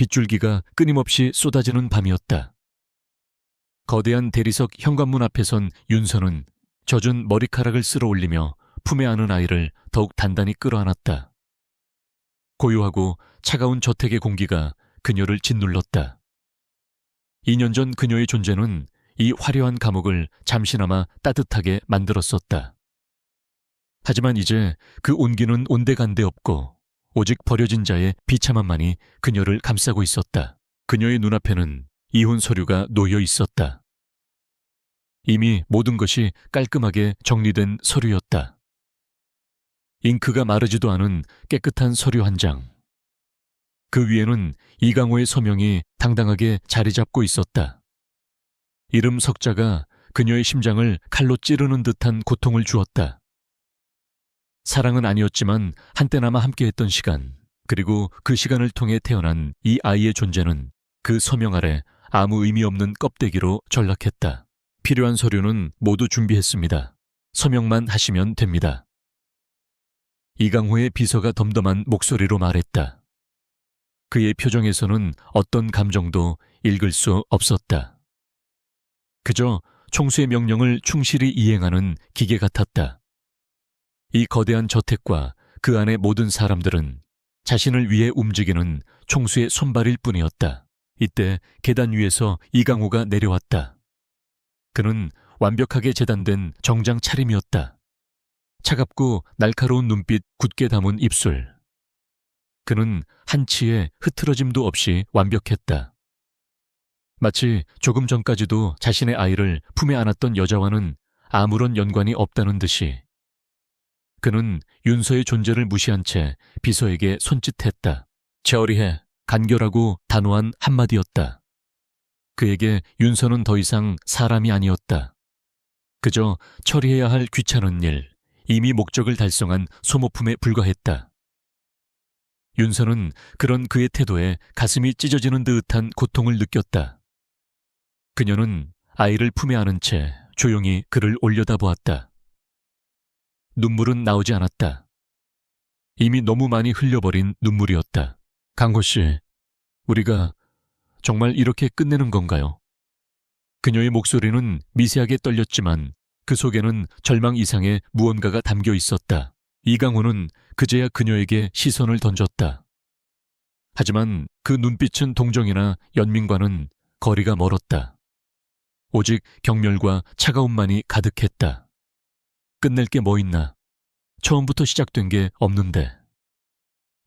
빗줄기가 끊임없이 쏟아지는 밤이었다. 거대한 대리석 현관문 앞에 선 윤서는 젖은 머리카락을 쓸어 올리며 품에 안은 아이를 더욱 단단히 끌어안았다. 고요하고 차가운 저택의 공기가 그녀를 짓눌렀다. 2년 전 그녀의 존재는 이 화려한 감옥을 잠시나마 따뜻하게 만들었었다. 하지만 이제 그 온기는 온데간데 없고 오직 버려진 자의 비참함만이 그녀를 감싸고 있었다. 그녀의 눈앞에는 이혼 서류가 놓여 있었다. 이미 모든 것이 깔끔하게 정리된 서류였다. 잉크가 마르지도 않은 깨끗한 서류 한 장. 그 위에는 이강호의 서명이 당당하게 자리 잡고 있었다. 이름 석자가 그녀의 심장을 칼로 찌르는 듯한 고통을 주었다. 사랑은 아니었지만 한때나마 함께했던 시간, 그리고 그 시간을 통해 태어난 이 아이의 존재는 그 서명 아래 아무 의미 없는 껍데기로 전락했다. 필요한 서류는 모두 준비했습니다. 서명만 하시면 됩니다. 이강호의 비서가 덤덤한 목소리로 말했다. 그의 표정에서는 어떤 감정도 읽을 수 없었다. 그저 총수의 명령을 충실히 이행하는 기계 같았다. 이 거대한 저택과 그 안의 모든 사람들은 자신을 위해 움직이는 총수의 손발일 뿐이었다. 이때 계단 위에서 이강호가 내려왔다. 그는 완벽하게 재단된 정장 차림이었다. 차갑고 날카로운 눈빛, 굳게 담은 입술. 그는 한치의 흐트러짐도 없이 완벽했다. 마치 조금 전까지도 자신의 아이를 품에 안았던 여자와는 아무런 연관이 없다는 듯이. 그는 윤서의 존재를 무시한 채 비서에게 손짓했다. 처리해. 간결하고 단호한 한마디였다. 그에게 윤서는 더 이상 사람이 아니었다. 그저 처리해야 할 귀찮은 일, 이미 목적을 달성한 소모품에 불과했다. 윤서는 그런 그의 태도에 가슴이 찢어지는 듯한 고통을 느꼈다. 그녀는 아이를 품에 안은 채 조용히 그를 올려다보았다. 눈물은 나오지 않았다. 이미 너무 많이 흘려버린 눈물이었다. 강호 씨, 우리가 정말 이렇게 끝내는 건가요? 그녀의 목소리는 미세하게 떨렸지만 그 속에는 절망 이상의 무언가가 담겨 있었다. 이강호는 그제야 그녀에게 시선을 던졌다. 하지만 그 눈빛은 동정이나 연민과는 거리가 멀었다. 오직 경멸과 차가움만이 가득했다. 끝낼 게 뭐 있나? 처음부터 시작된 게 없는데.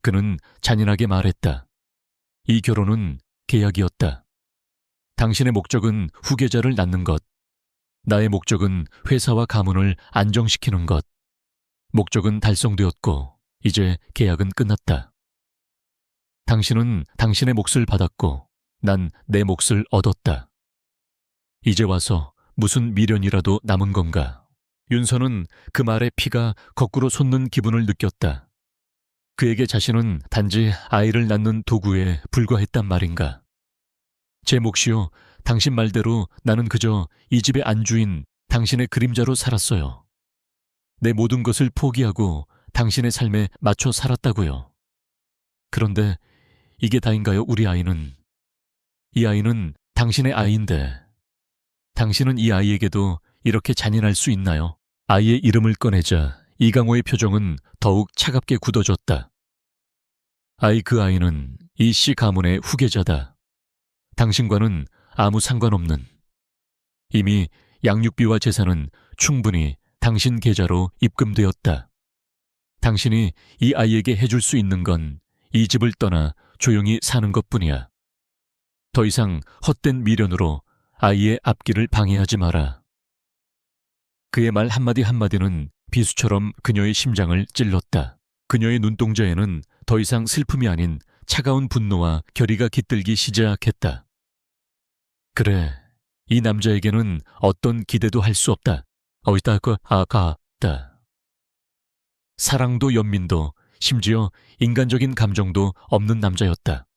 그는 잔인하게 말했다. 이 결혼은 계약이었다. 당신의 목적은 후계자를 낳는 것. 나의 목적은 회사와 가문을 안정시키는 것. 목적은 달성되었고 이제 계약은 끝났다. 당신은 당신의 몫을 받았고 난 내 몫을 얻었다. 이제 와서 무슨 미련이라도 남은 건가? 윤서는 그 말에 피가 거꾸로 솟는 기분을 느꼈다. 그에게 자신은 단지 아이를 낳는 도구에 불과했단 말인가? 제 몫이요, 당신 말대로 나는 그저 이 집의 안주인 당신의 그림자로 살았어요. 내 모든 것을 포기하고 당신의 삶에 맞춰 살았다고요. 그런데 이게 다인가요, 우리 아이는? 이 아이는 당신의 아이인데 당신은 이 아이에게도 이렇게 잔인할 수 있나요? 아이의 이름을 꺼내자 이강호의 표정은 더욱 차갑게 굳어졌다. 그 아이는 이 씨 가문의 후계자다. 당신과는 아무 상관없는. 이미 양육비와 재산은 충분히 당신 계좌로 입금되었다. 당신이 이 아이에게 해줄 수 있는 건 이 집을 떠나 조용히 사는 것뿐이야. 더 이상 헛된 미련으로 아이의 앞길을 방해하지 마라. 그의 말 한마디 한마디는 비수처럼 그녀의 심장을 찔렀다. 그녀의 눈동자에는 더 이상 슬픔이 아닌 차가운 분노와 결의가 깃들기 시작했다. 그래, 이 남자에게는 어떤 기대도 할 수 없다. 아가다. 사랑도 연민도 심지어 인간적인 감정도 없는 남자였다.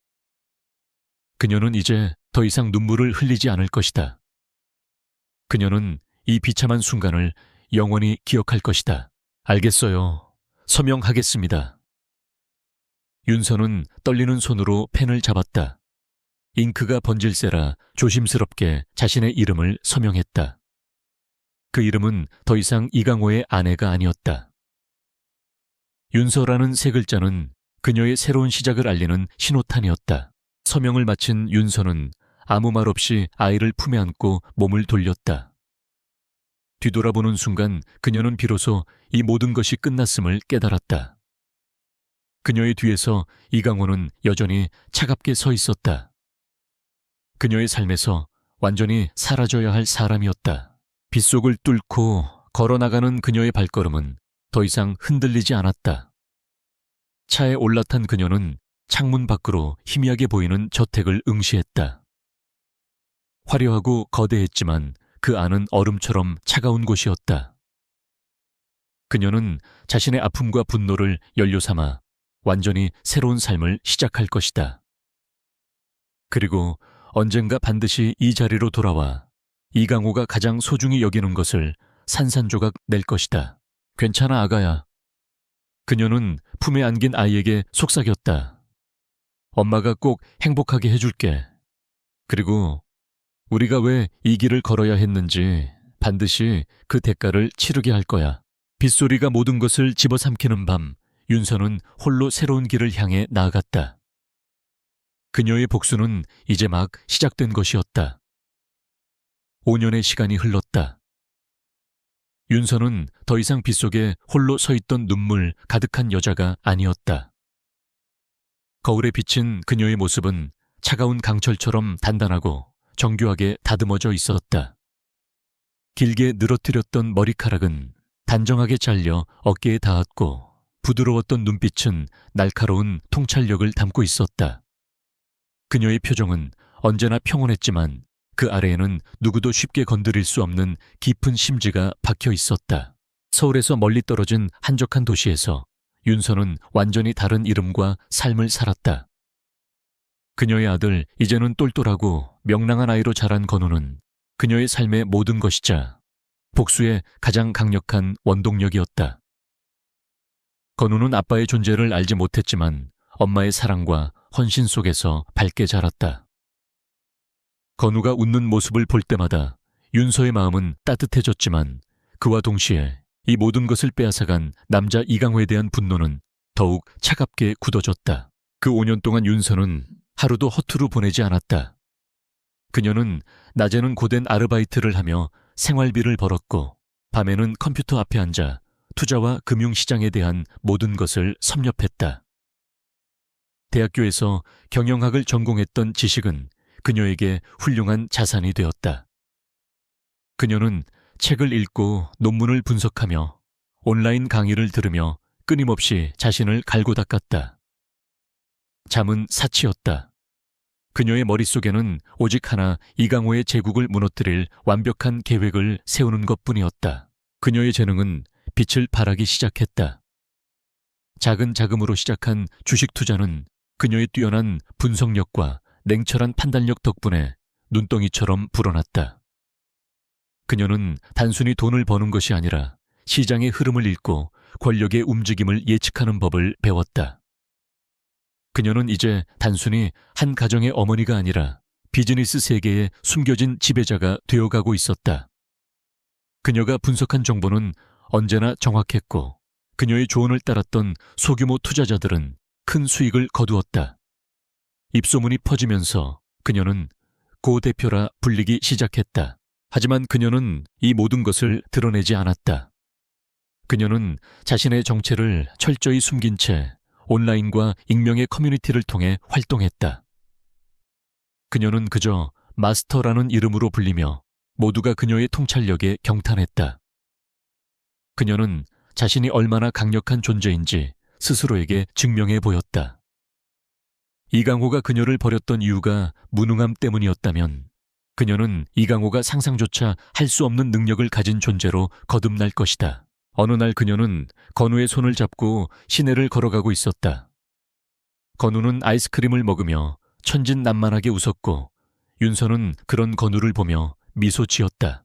그녀는 이제 더 이상 눈물을 흘리지 않을 것이다. 그녀는 이 비참한 순간을 영원히 기억할 것이다. 알겠어요. 서명하겠습니다. 윤서는 떨리는 손으로 펜을 잡았다. 잉크가 번질세라 조심스럽게 자신의 이름을 서명했다. 그 이름은 더 이상 이강호의 아내가 아니었다. 윤서라는 세 글자는 그녀의 새로운 시작을 알리는 신호탄이었다. 서명을 마친 윤서는 아무 말 없이 아이를 품에 안고 몸을 돌렸다. 뒤돌아보는 순간 그녀는 비로소 이 모든 것이 끝났음을 깨달았다. 그녀의 뒤에서 이강호는 여전히 차갑게 서 있었다. 그녀의 삶에서 완전히 사라져야 할 사람이었다. 빗속을 뚫고 걸어나가는 그녀의 발걸음은 더 이상 흔들리지 않았다. 차에 올라탄 그녀는 창문 밖으로 희미하게 보이는 저택을 응시했다. 화려하고 거대했지만 그 안은 얼음처럼 차가운 곳이었다. 그녀는 자신의 아픔과 분노를 연료 삼아 완전히 새로운 삶을 시작할 것이다. 그리고 언젠가 반드시 이 자리로 돌아와 이강호가 가장 소중히 여기는 것을 산산조각 낼 것이다. 괜찮아, 아가야. 그녀는 품에 안긴 아이에게 속삭였다. 엄마가 꼭 행복하게 해줄게. 그리고 우리가 왜 이 길을 걸어야 했는지 반드시 그 대가를 치르게 할 거야. 빗소리가 모든 것을 집어삼키는 밤, 윤서는 홀로 새로운 길을 향해 나아갔다. 그녀의 복수는 이제 막 시작된 것이었다. 5년의 시간이 흘렀다. 윤서는 더 이상 빗속에 홀로 서 있던 눈물 가득한 여자가 아니었다. 거울에 비친 그녀의 모습은 차가운 강철처럼 단단하고 정교하게 다듬어져 있었다. 길게 늘어뜨렸던 머리카락은 단정하게 잘려 어깨에 닿았고 부드러웠던 눈빛은 날카로운 통찰력을 담고 있었다. 그녀의 표정은 언제나 평온했지만 그 아래에는 누구도 쉽게 건드릴 수 없는 깊은 심지가 박혀 있었다. 서울에서 멀리 떨어진 한적한 도시에서 윤서는 완전히 다른 이름과 삶을 살았다. 그녀의 아들, 이제는 똘똘하고 명랑한 아이로 자란 건우는 그녀의 삶의 모든 것이자 복수의 가장 강력한 원동력이었다. 건우는 아빠의 존재를 알지 못했지만 엄마의 사랑과 헌신 속에서 밝게 자랐다. 건우가 웃는 모습을 볼 때마다 윤서의 마음은 따뜻해졌지만 그와 동시에 이 모든 것을 빼앗아간 남자 이강호에 대한 분노는 더욱 차갑게 굳어졌다. 그 5년 동안 윤서는 하루도 허투루 보내지 않았다. 그녀는 낮에는 고된 아르바이트를 하며 생활비를 벌었고 밤에는 컴퓨터 앞에 앉아 투자와 금융시장에 대한 모든 것을 섭렵했다. 대학교에서 경영학을 전공했던 지식은 그녀에게 훌륭한 자산이 되었다. 그녀는 책을 읽고 논문을 분석하며 온라인 강의를 들으며 끊임없이 자신을 갈고 닦았다. 잠은 사치였다. 그녀의 머릿속에는 오직 하나 이강호의 제국을 무너뜨릴 완벽한 계획을 세우는 것뿐이었다. 그녀의 재능은 빛을 발하기 시작했다. 작은 자금으로 시작한 주식 투자는 그녀의 뛰어난 분석력과 냉철한 판단력 덕분에 눈덩이처럼 불어났다. 그녀는 단순히 돈을 버는 것이 아니라 시장의 흐름을 읽고 권력의 움직임을 예측하는 법을 배웠다. 그녀는 이제 단순히 한 가정의 어머니가 아니라 비즈니스 세계의 숨겨진 지배자가 되어가고 있었다. 그녀가 분석한 정보는 언제나 정확했고 그녀의 조언을 따랐던 소규모 투자자들은 큰 수익을 거두었다. 입소문이 퍼지면서 그녀는 고 대표라 불리기 시작했다. 하지만 그녀는 이 모든 것을 드러내지 않았다. 그녀는 자신의 정체를 철저히 숨긴 채 온라인과 익명의 커뮤니티를 통해 활동했다. 그녀는 그저 마스터라는 이름으로 불리며 모두가 그녀의 통찰력에 경탄했다. 그녀는 자신이 얼마나 강력한 존재인지 스스로에게 증명해 보였다. 이강호가 그녀를 버렸던 이유가 무능함 때문이었다면 그녀는 이강호가 상상조차 할 수 없는 능력을 가진 존재로 거듭날 것이다. 어느 날 그녀는 건우의 손을 잡고 시내를 걸어가고 있었다. 건우는 아이스크림을 먹으며 천진난만하게 웃었고 윤서는 그런 건우를 보며 미소 지었다.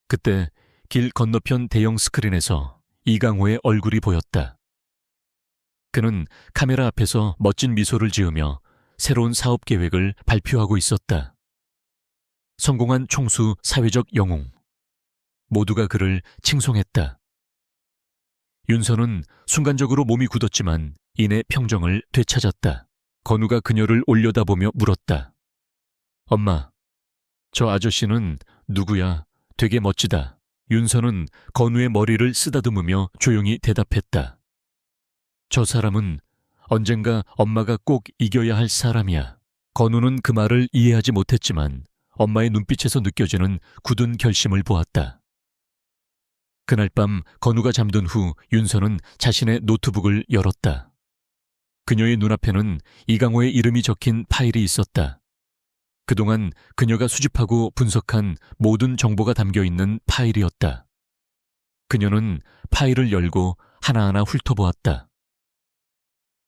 그때 길 건너편 대형 스크린에서 이강호의 얼굴이 보였다. 그는 카메라 앞에서 멋진 미소를 지으며 새로운 사업 계획을 발표하고 있었다. 성공한 총수 사회적 영웅. 모두가 그를 칭송했다. 윤서는 순간적으로 몸이 굳었지만 이내 평정을 되찾았다. 건우가 그녀를 올려다보며 물었다. 엄마, 저 아저씨는 누구야? 되게 멋지다. 윤서는 건우의 머리를 쓰다듬으며 조용히 대답했다. 저 사람은 언젠가 엄마가 꼭 이겨야 할 사람이야. 건우는 그 말을 이해하지 못했지만 엄마의 눈빛에서 느껴지는 굳은 결심을 보았다. 그날 밤 건우가 잠든 후 윤서는 자신의 노트북을 열었다. 그녀의 눈앞에는 이강호의 이름이 적힌 파일이 있었다. 그동안 그녀가 수집하고 분석한 모든 정보가 담겨있는 파일이었다. 그녀는 파일을 열고 하나하나 훑어보았다.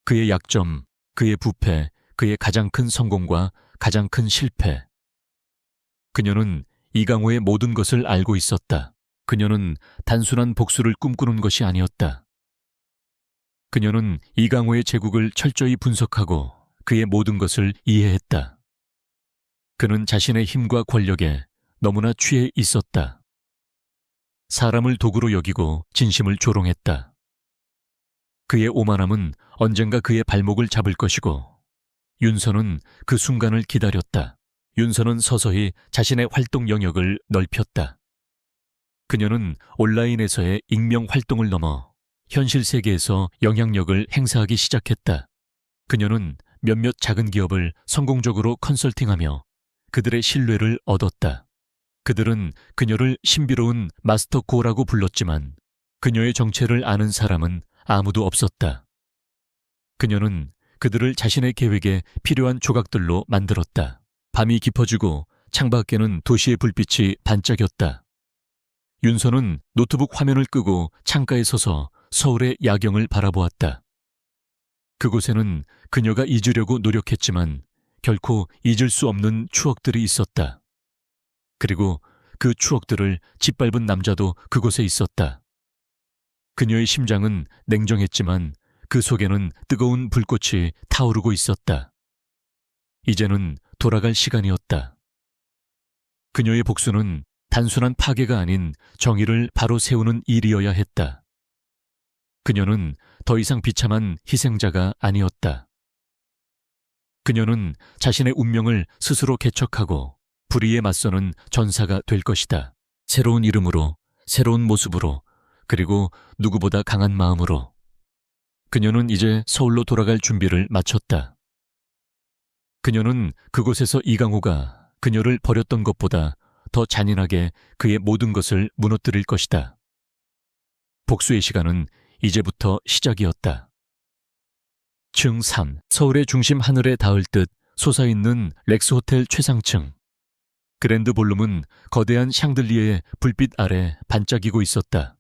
그의 약점, 그의 부패, 그의 가장 큰 성공과 가장 큰 실패. 그녀는 이강호의 모든 것을 알고 있었다. 그녀는 단순한 복수를 꿈꾸는 것이 아니었다. 그녀는 이강호의 제국을 철저히 분석하고 그의 모든 것을 이해했다. 그는 자신의 힘과 권력에 너무나 취해 있었다. 사람을 도구로 여기고 진심을 조롱했다. 그의 오만함은 언젠가 그의 발목을 잡을 것이고 윤서는 그 순간을 기다렸다. 윤서는 서서히 자신의 활동 영역을 넓혔다. 그녀는 온라인에서의 익명 활동을 넘어 현실 세계에서 영향력을 행사하기 시작했다. 그녀는 몇몇 작은 기업을 성공적으로 컨설팅하며 그들의 신뢰를 얻었다. 그들은 그녀를 신비로운 마스터 고라고 불렀지만 그녀의 정체를 아는 사람은 아무도 없었다. 그녀는 그들을 자신의 계획에 필요한 조각들로 만들었다. 밤이 깊어지고 창밖에는 도시의 불빛이 반짝였다. 윤서는 노트북 화면을 끄고 창가에 서서 서울의 야경을 바라보았다. 그곳에는 그녀가 잊으려고 노력했지만 결코 잊을 수 없는 추억들이 있었다. 그리고 그 추억들을 짓밟은 남자도 그곳에 있었다. 그녀의 심장은 냉정했지만 그 속에는 뜨거운 불꽃이 타오르고 있었다. 이제는 돌아갈 시간이었다. 그녀의 복수는 단순한 파괴가 아닌 정의를 바로 세우는 일이어야 했다. 그녀는 더 이상 비참한 희생자가 아니었다. 그녀는 자신의 운명을 스스로 개척하고 불의에 맞서는 전사가 될 것이다. 새로운 이름으로, 새로운 모습으로, 그리고 누구보다 강한 마음으로. 그녀는 이제 서울로 돌아갈 준비를 마쳤다. 그녀는 그곳에서 이강호가 그녀를 버렸던 것보다 더 잔인하게 그의 모든 것을 무너뜨릴 것이다. 복수의 시간은 이제부터 시작이었다. 층 3, 서울의 중심 하늘에 닿을 듯 솟아있는 렉스호텔 최상층. 그랜드 볼룸은 거대한 샹들리에의 불빛 아래 반짝이고 있었다.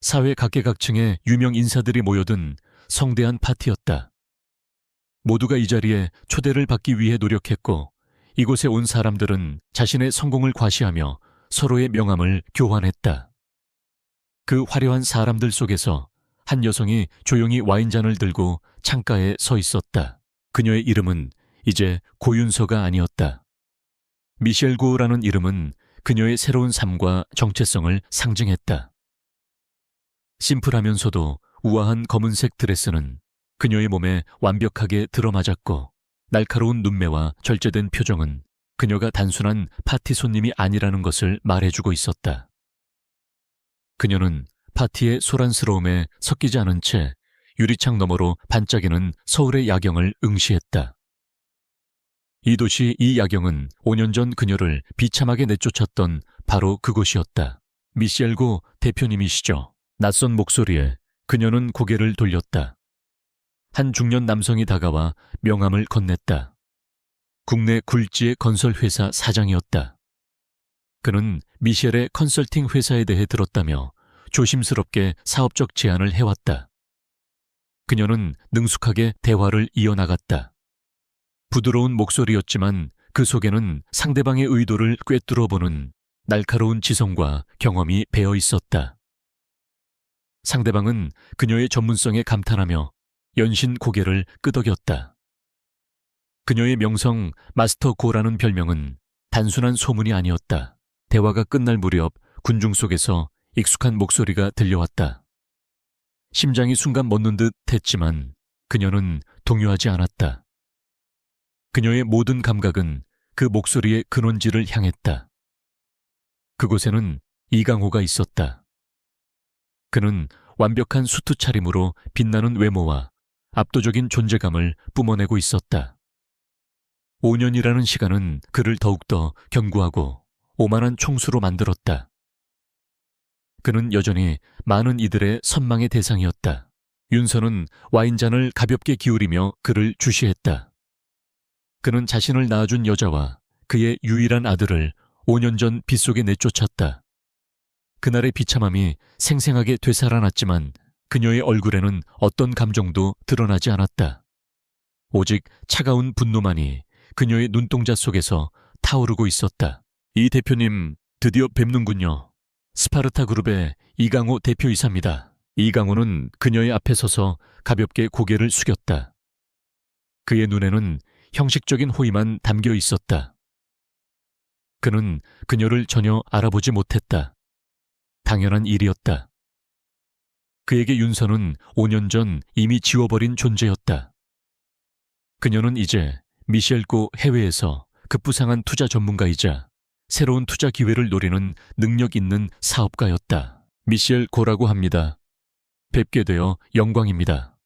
사회 각계각층의 유명 인사들이 모여든 성대한 파티였다. 모두가 이 자리에 초대를 받기 위해 노력했고 이곳에 온 사람들은 자신의 성공을 과시하며 서로의 명함을 교환했다. 그 화려한 사람들 속에서 한 여성이 조용히 와인잔을 들고 창가에 서 있었다. 그녀의 이름은 이제 고윤서가 아니었다. 미셸 고라는 이름은 그녀의 새로운 삶과 정체성을 상징했다. 심플하면서도 우아한 검은색 드레스는 그녀의 몸에 완벽하게 들어맞았고 날카로운 눈매와 절제된 표정은 그녀가 단순한 파티 손님이 아니라는 것을 말해주고 있었다. 그녀는 파티의 소란스러움에 섞이지 않은 채 유리창 너머로 반짝이는 서울의 야경을 응시했다. 이 도시 이 야경은 5년 전 그녀를 비참하게 내쫓았던 바로 그곳이었다. 미셸 고 대표님이시죠? 낯선 목소리에 그녀는 고개를 돌렸다. 한 중년 남성이 다가와 명함을 건넸다. 국내 굴지의 건설회사 사장이었다. 그는 미셸의 컨설팅 회사에 대해 들었다며 조심스럽게 사업적 제안을 해왔다. 그녀는 능숙하게 대화를 이어나갔다. 부드러운 목소리였지만 그 속에는 상대방의 의도를 꿰뚫어보는 날카로운 지성과 경험이 배어 있었다. 상대방은 그녀의 전문성에 감탄하며 연신 고개를 끄덕였다. 그녀의 명성 마스터 고라는 별명은 단순한 소문이 아니었다. 대화가 끝날 무렵 군중 속에서 익숙한 목소리가 들려왔다. 심장이 순간 멎는 듯 했지만 그녀는 동요하지 않았다. 그녀의 모든 감각은 그 목소리의 근원지를 향했다. 그곳에는 이강호가 있었다. 그는 완벽한 수트 차림으로 빛나는 외모와 압도적인 존재감을 뿜어내고 있었다. 5년이라는 시간은 그를 더욱더 견고하고 오만한 총수로 만들었다. 그는 여전히 많은 이들의 선망의 대상이었다. 윤서는 와인잔을 가볍게 기울이며 그를 주시했다. 그는 자신을 낳아준 여자와 그의 유일한 아들을 5년 전 빗속에 내쫓았다. 그날의 비참함이 생생하게 되살아났지만 그녀의 얼굴에는 어떤 감정도 드러나지 않았다. 오직 차가운 분노만이 그녀의 눈동자 속에서 타오르고 있었다. 이 대표님, 드디어 뵙는군요. 스파르타 그룹의 이강호 대표이사입니다. 이강호는 그녀의 앞에 서서 가볍게 고개를 숙였다. 그의 눈에는 형식적인 호의만 담겨 있었다. 그는 그녀를 전혀 알아보지 못했다. 당연한 일이었다. 그에게 윤서는 5년 전 이미 지워버린 존재였다. 그녀는 이제 미셸고 해외에서 급부상한 투자 전문가이자 새로운 투자 기회를 노리는 능력 있는 사업가였다. 미셸 고라고 합니다. 뵙게 되어 영광입니다.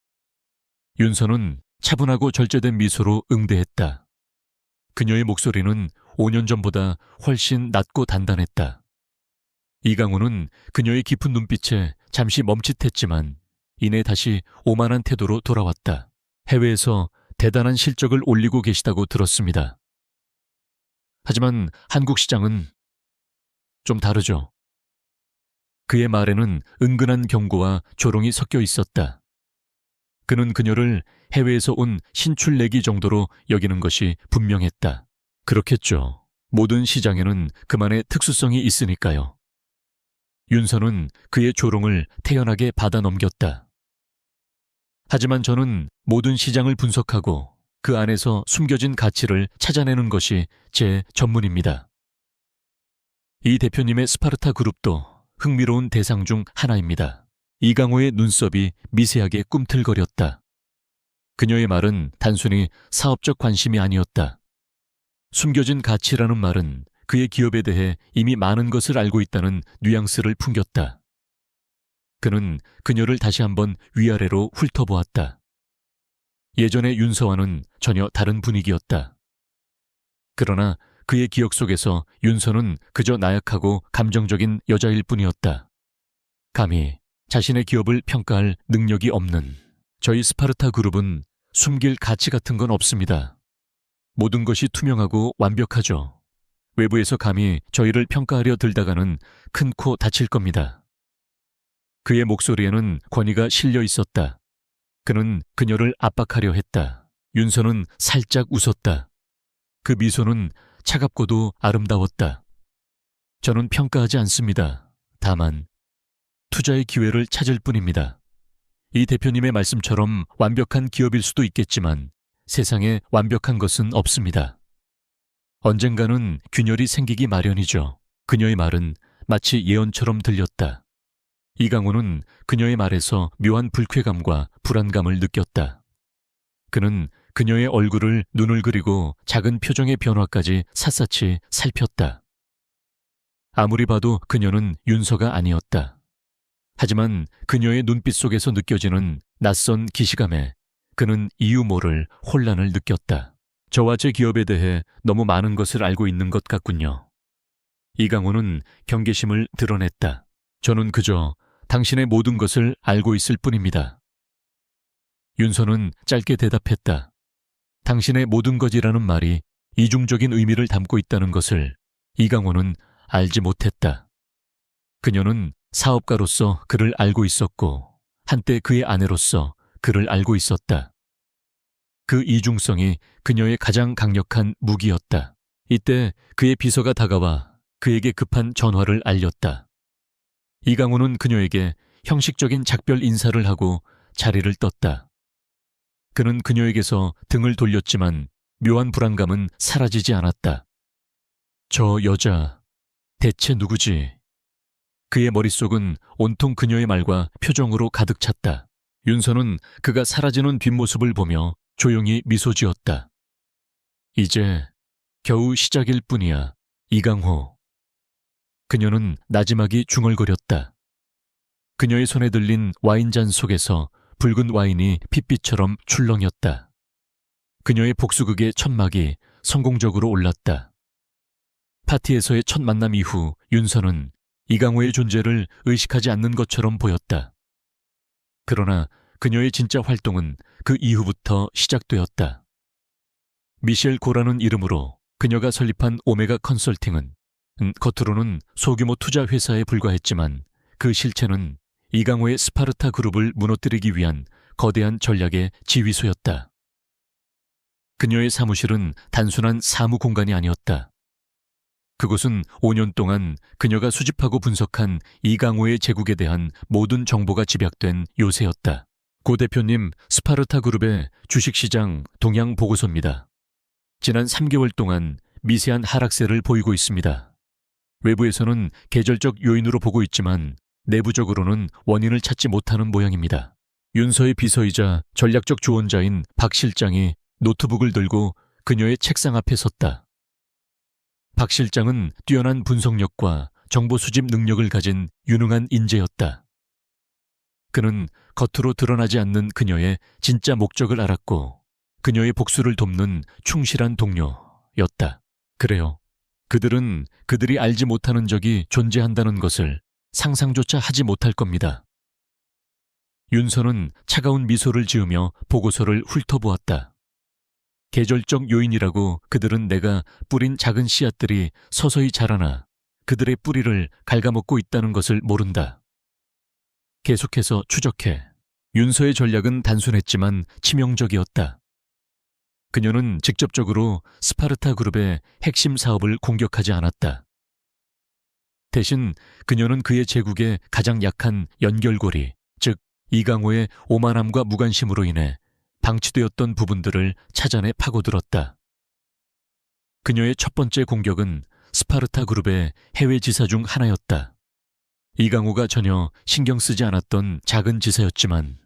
윤서는 차분하고 절제된 미소로 응대했다. 그녀의 목소리는 5년 전보다 훨씬 낮고 단단했다. 이강호는 그녀의 깊은 눈빛에 잠시 멈칫했지만 이내 다시 오만한 태도로 돌아왔다. 해외에서 대단한 실적을 올리고 계시다고 들었습니다. 하지만 한국 시장은 좀 다르죠. 그의 말에는 은근한 경고와 조롱이 섞여 있었다. 그는 그녀를 해외에서 온 신출내기 정도로 여기는 것이 분명했다. 그렇겠죠. 모든 시장에는 그만의 특수성이 있으니까요. 윤서는 그의 조롱을 태연하게 받아 넘겼다. 하지만 저는 모든 시장을 분석하고 그 안에서 숨겨진 가치를 찾아내는 것이 제 전문입니다. 이 대표님의 스파르타 그룹도 흥미로운 대상 중 하나입니다. 이강호의 눈썹이 미세하게 꿈틀거렸다. 그녀의 말은 단순히 사업적 관심이 아니었다. 숨겨진 가치라는 말은 그의 기업에 대해 이미 많은 것을 알고 있다는 뉘앙스를 풍겼다. 그는 그녀를 다시 한번 위아래로 훑어보았다. 예전의 윤서와는 전혀 다른 분위기였다. 그러나 그의 기억 속에서 윤서는 그저 나약하고 감정적인 여자일 뿐이었다. 감히 자신의 기업을 평가할 능력이 없는 저희 스파르타 그룹은 숨길 가치 같은 건 없습니다. 모든 것이 투명하고 완벽하죠. 외부에서 감히 저희를 평가하려 들다가는 큰 코 다칠 겁니다. 그의 목소리에는 권위가 실려 있었다. 그는 그녀를 압박하려 했다. 윤서는 살짝 웃었다. 그 미소는 차갑고도 아름다웠다. 저는 평가하지 않습니다. 다만 투자의 기회를 찾을 뿐입니다. 이 대표님의 말씀처럼 완벽한 기업일 수도 있겠지만 세상에 완벽한 것은 없습니다. 언젠가는 균열이 생기기 마련이죠. 그녀의 말은 마치 예언처럼 들렸다. 이강호는 그녀의 말에서 묘한 불쾌감과 불안감을 느꼈다. 그는 그녀의 얼굴을 눈을 그리고 작은 표정의 변화까지 샅샅이 살폈다. 아무리 봐도 그녀는 윤서가 아니었다. 하지만 그녀의 눈빛 속에서 느껴지는 낯선 기시감에 그는 이유 모를 혼란을 느꼈다. 저와 제 기업에 대해 너무 많은 것을 알고 있는 것 같군요. 이강호는 경계심을 드러냈다. 저는 그저 당신의 모든 것을 알고 있을 뿐입니다. 윤서는 짧게 대답했다. 당신의 모든 것이라는 말이 이중적인 의미를 담고 있다는 것을 이강호는 알지 못했다. 그녀는 사업가로서 그를 알고 있었고 한때 그의 아내로서 그를 알고 있었다. 그 이중성이 그녀의 가장 강력한 무기였다. 이때 그의 비서가 다가와 그에게 급한 전화를 알렸다. 이강호는 그녀에게 형식적인 작별 인사를 하고 자리를 떴다. 그는 그녀에게서 등을 돌렸지만 묘한 불안감은 사라지지 않았다. 저 여자, 대체 누구지? 그의 머릿속은 온통 그녀의 말과 표정으로 가득 찼다. 윤서는 그가 사라지는 뒷모습을 보며 조용히 미소 지었다. 이제 겨우 시작일 뿐이야, 이강호. 그녀는 나지막이 중얼거렸다. 그녀의 손에 들린 와인잔 속에서 붉은 와인이 핏빛처럼 출렁였다. 그녀의 복수극의 첫막이 성공적으로 올랐다. 파티에서의 첫 만남 이후 윤서는 이강호의 존재를 의식하지 않는 것처럼 보였다. 그러나 그녀의 진짜 활동은 그 이후부터 시작되었다. 미셸 고라는 이름으로 그녀가 설립한 오메가 컨설팅은 겉으로는 소규모 투자 회사에 불과했지만 그 실체는 이강호의 스파르타 그룹을 무너뜨리기 위한 거대한 전략의 지휘소였다. 그녀의 사무실은 단순한 사무 공간이 아니었다. 그곳은 5년 동안 그녀가 수집하고 분석한 이강호의 제국에 대한 모든 정보가 집약된 요새였다. 고 대표님, 스파르타 그룹의 주식시장 동향 보고서입니다. 지난 3개월 동안 미세한 하락세를 보이고 있습니다. 외부에서는 계절적 요인으로 보고 있지만 내부적으로는 원인을 찾지 못하는 모양입니다. 윤서의 비서이자 전략적 조언자인 박 실장이 노트북을 들고 그녀의 책상 앞에 섰다. 박 실장은 뛰어난 분석력과 정보 수집 능력을 가진 유능한 인재였다. 그는 겉으로 드러나지 않는 그녀의 진짜 목적을 알았고 그녀의 복수를 돕는 충실한 동료였다. 그래요. 그들은 그들이 알지 못하는 적이 존재한다는 것을 상상조차 하지 못할 겁니다. 윤서는 차가운 미소를 지으며 보고서를 훑어보았다. 계절적 요인이라고 그들은 내가 뿌린 작은 씨앗들이 서서히 자라나 그들의 뿌리를 갉아먹고 있다는 것을 모른다. 계속해서 추적해. 윤서의 전략은 단순했지만 치명적이었다. 그녀는 직접적으로 스파르타 그룹의 핵심 사업을 공격하지 않았다. 대신 그녀는 그의 제국의 가장 약한 연결고리, 즉 이강호의 오만함과 무관심으로 인해 방치되었던 부분들을 찾아내 파고들었다. 그녀의 첫 번째 공격은 스파르타 그룹의 해외 지사 중 하나였다. 이강호가 전혀 신경 쓰지 않았던 작은 지사였지만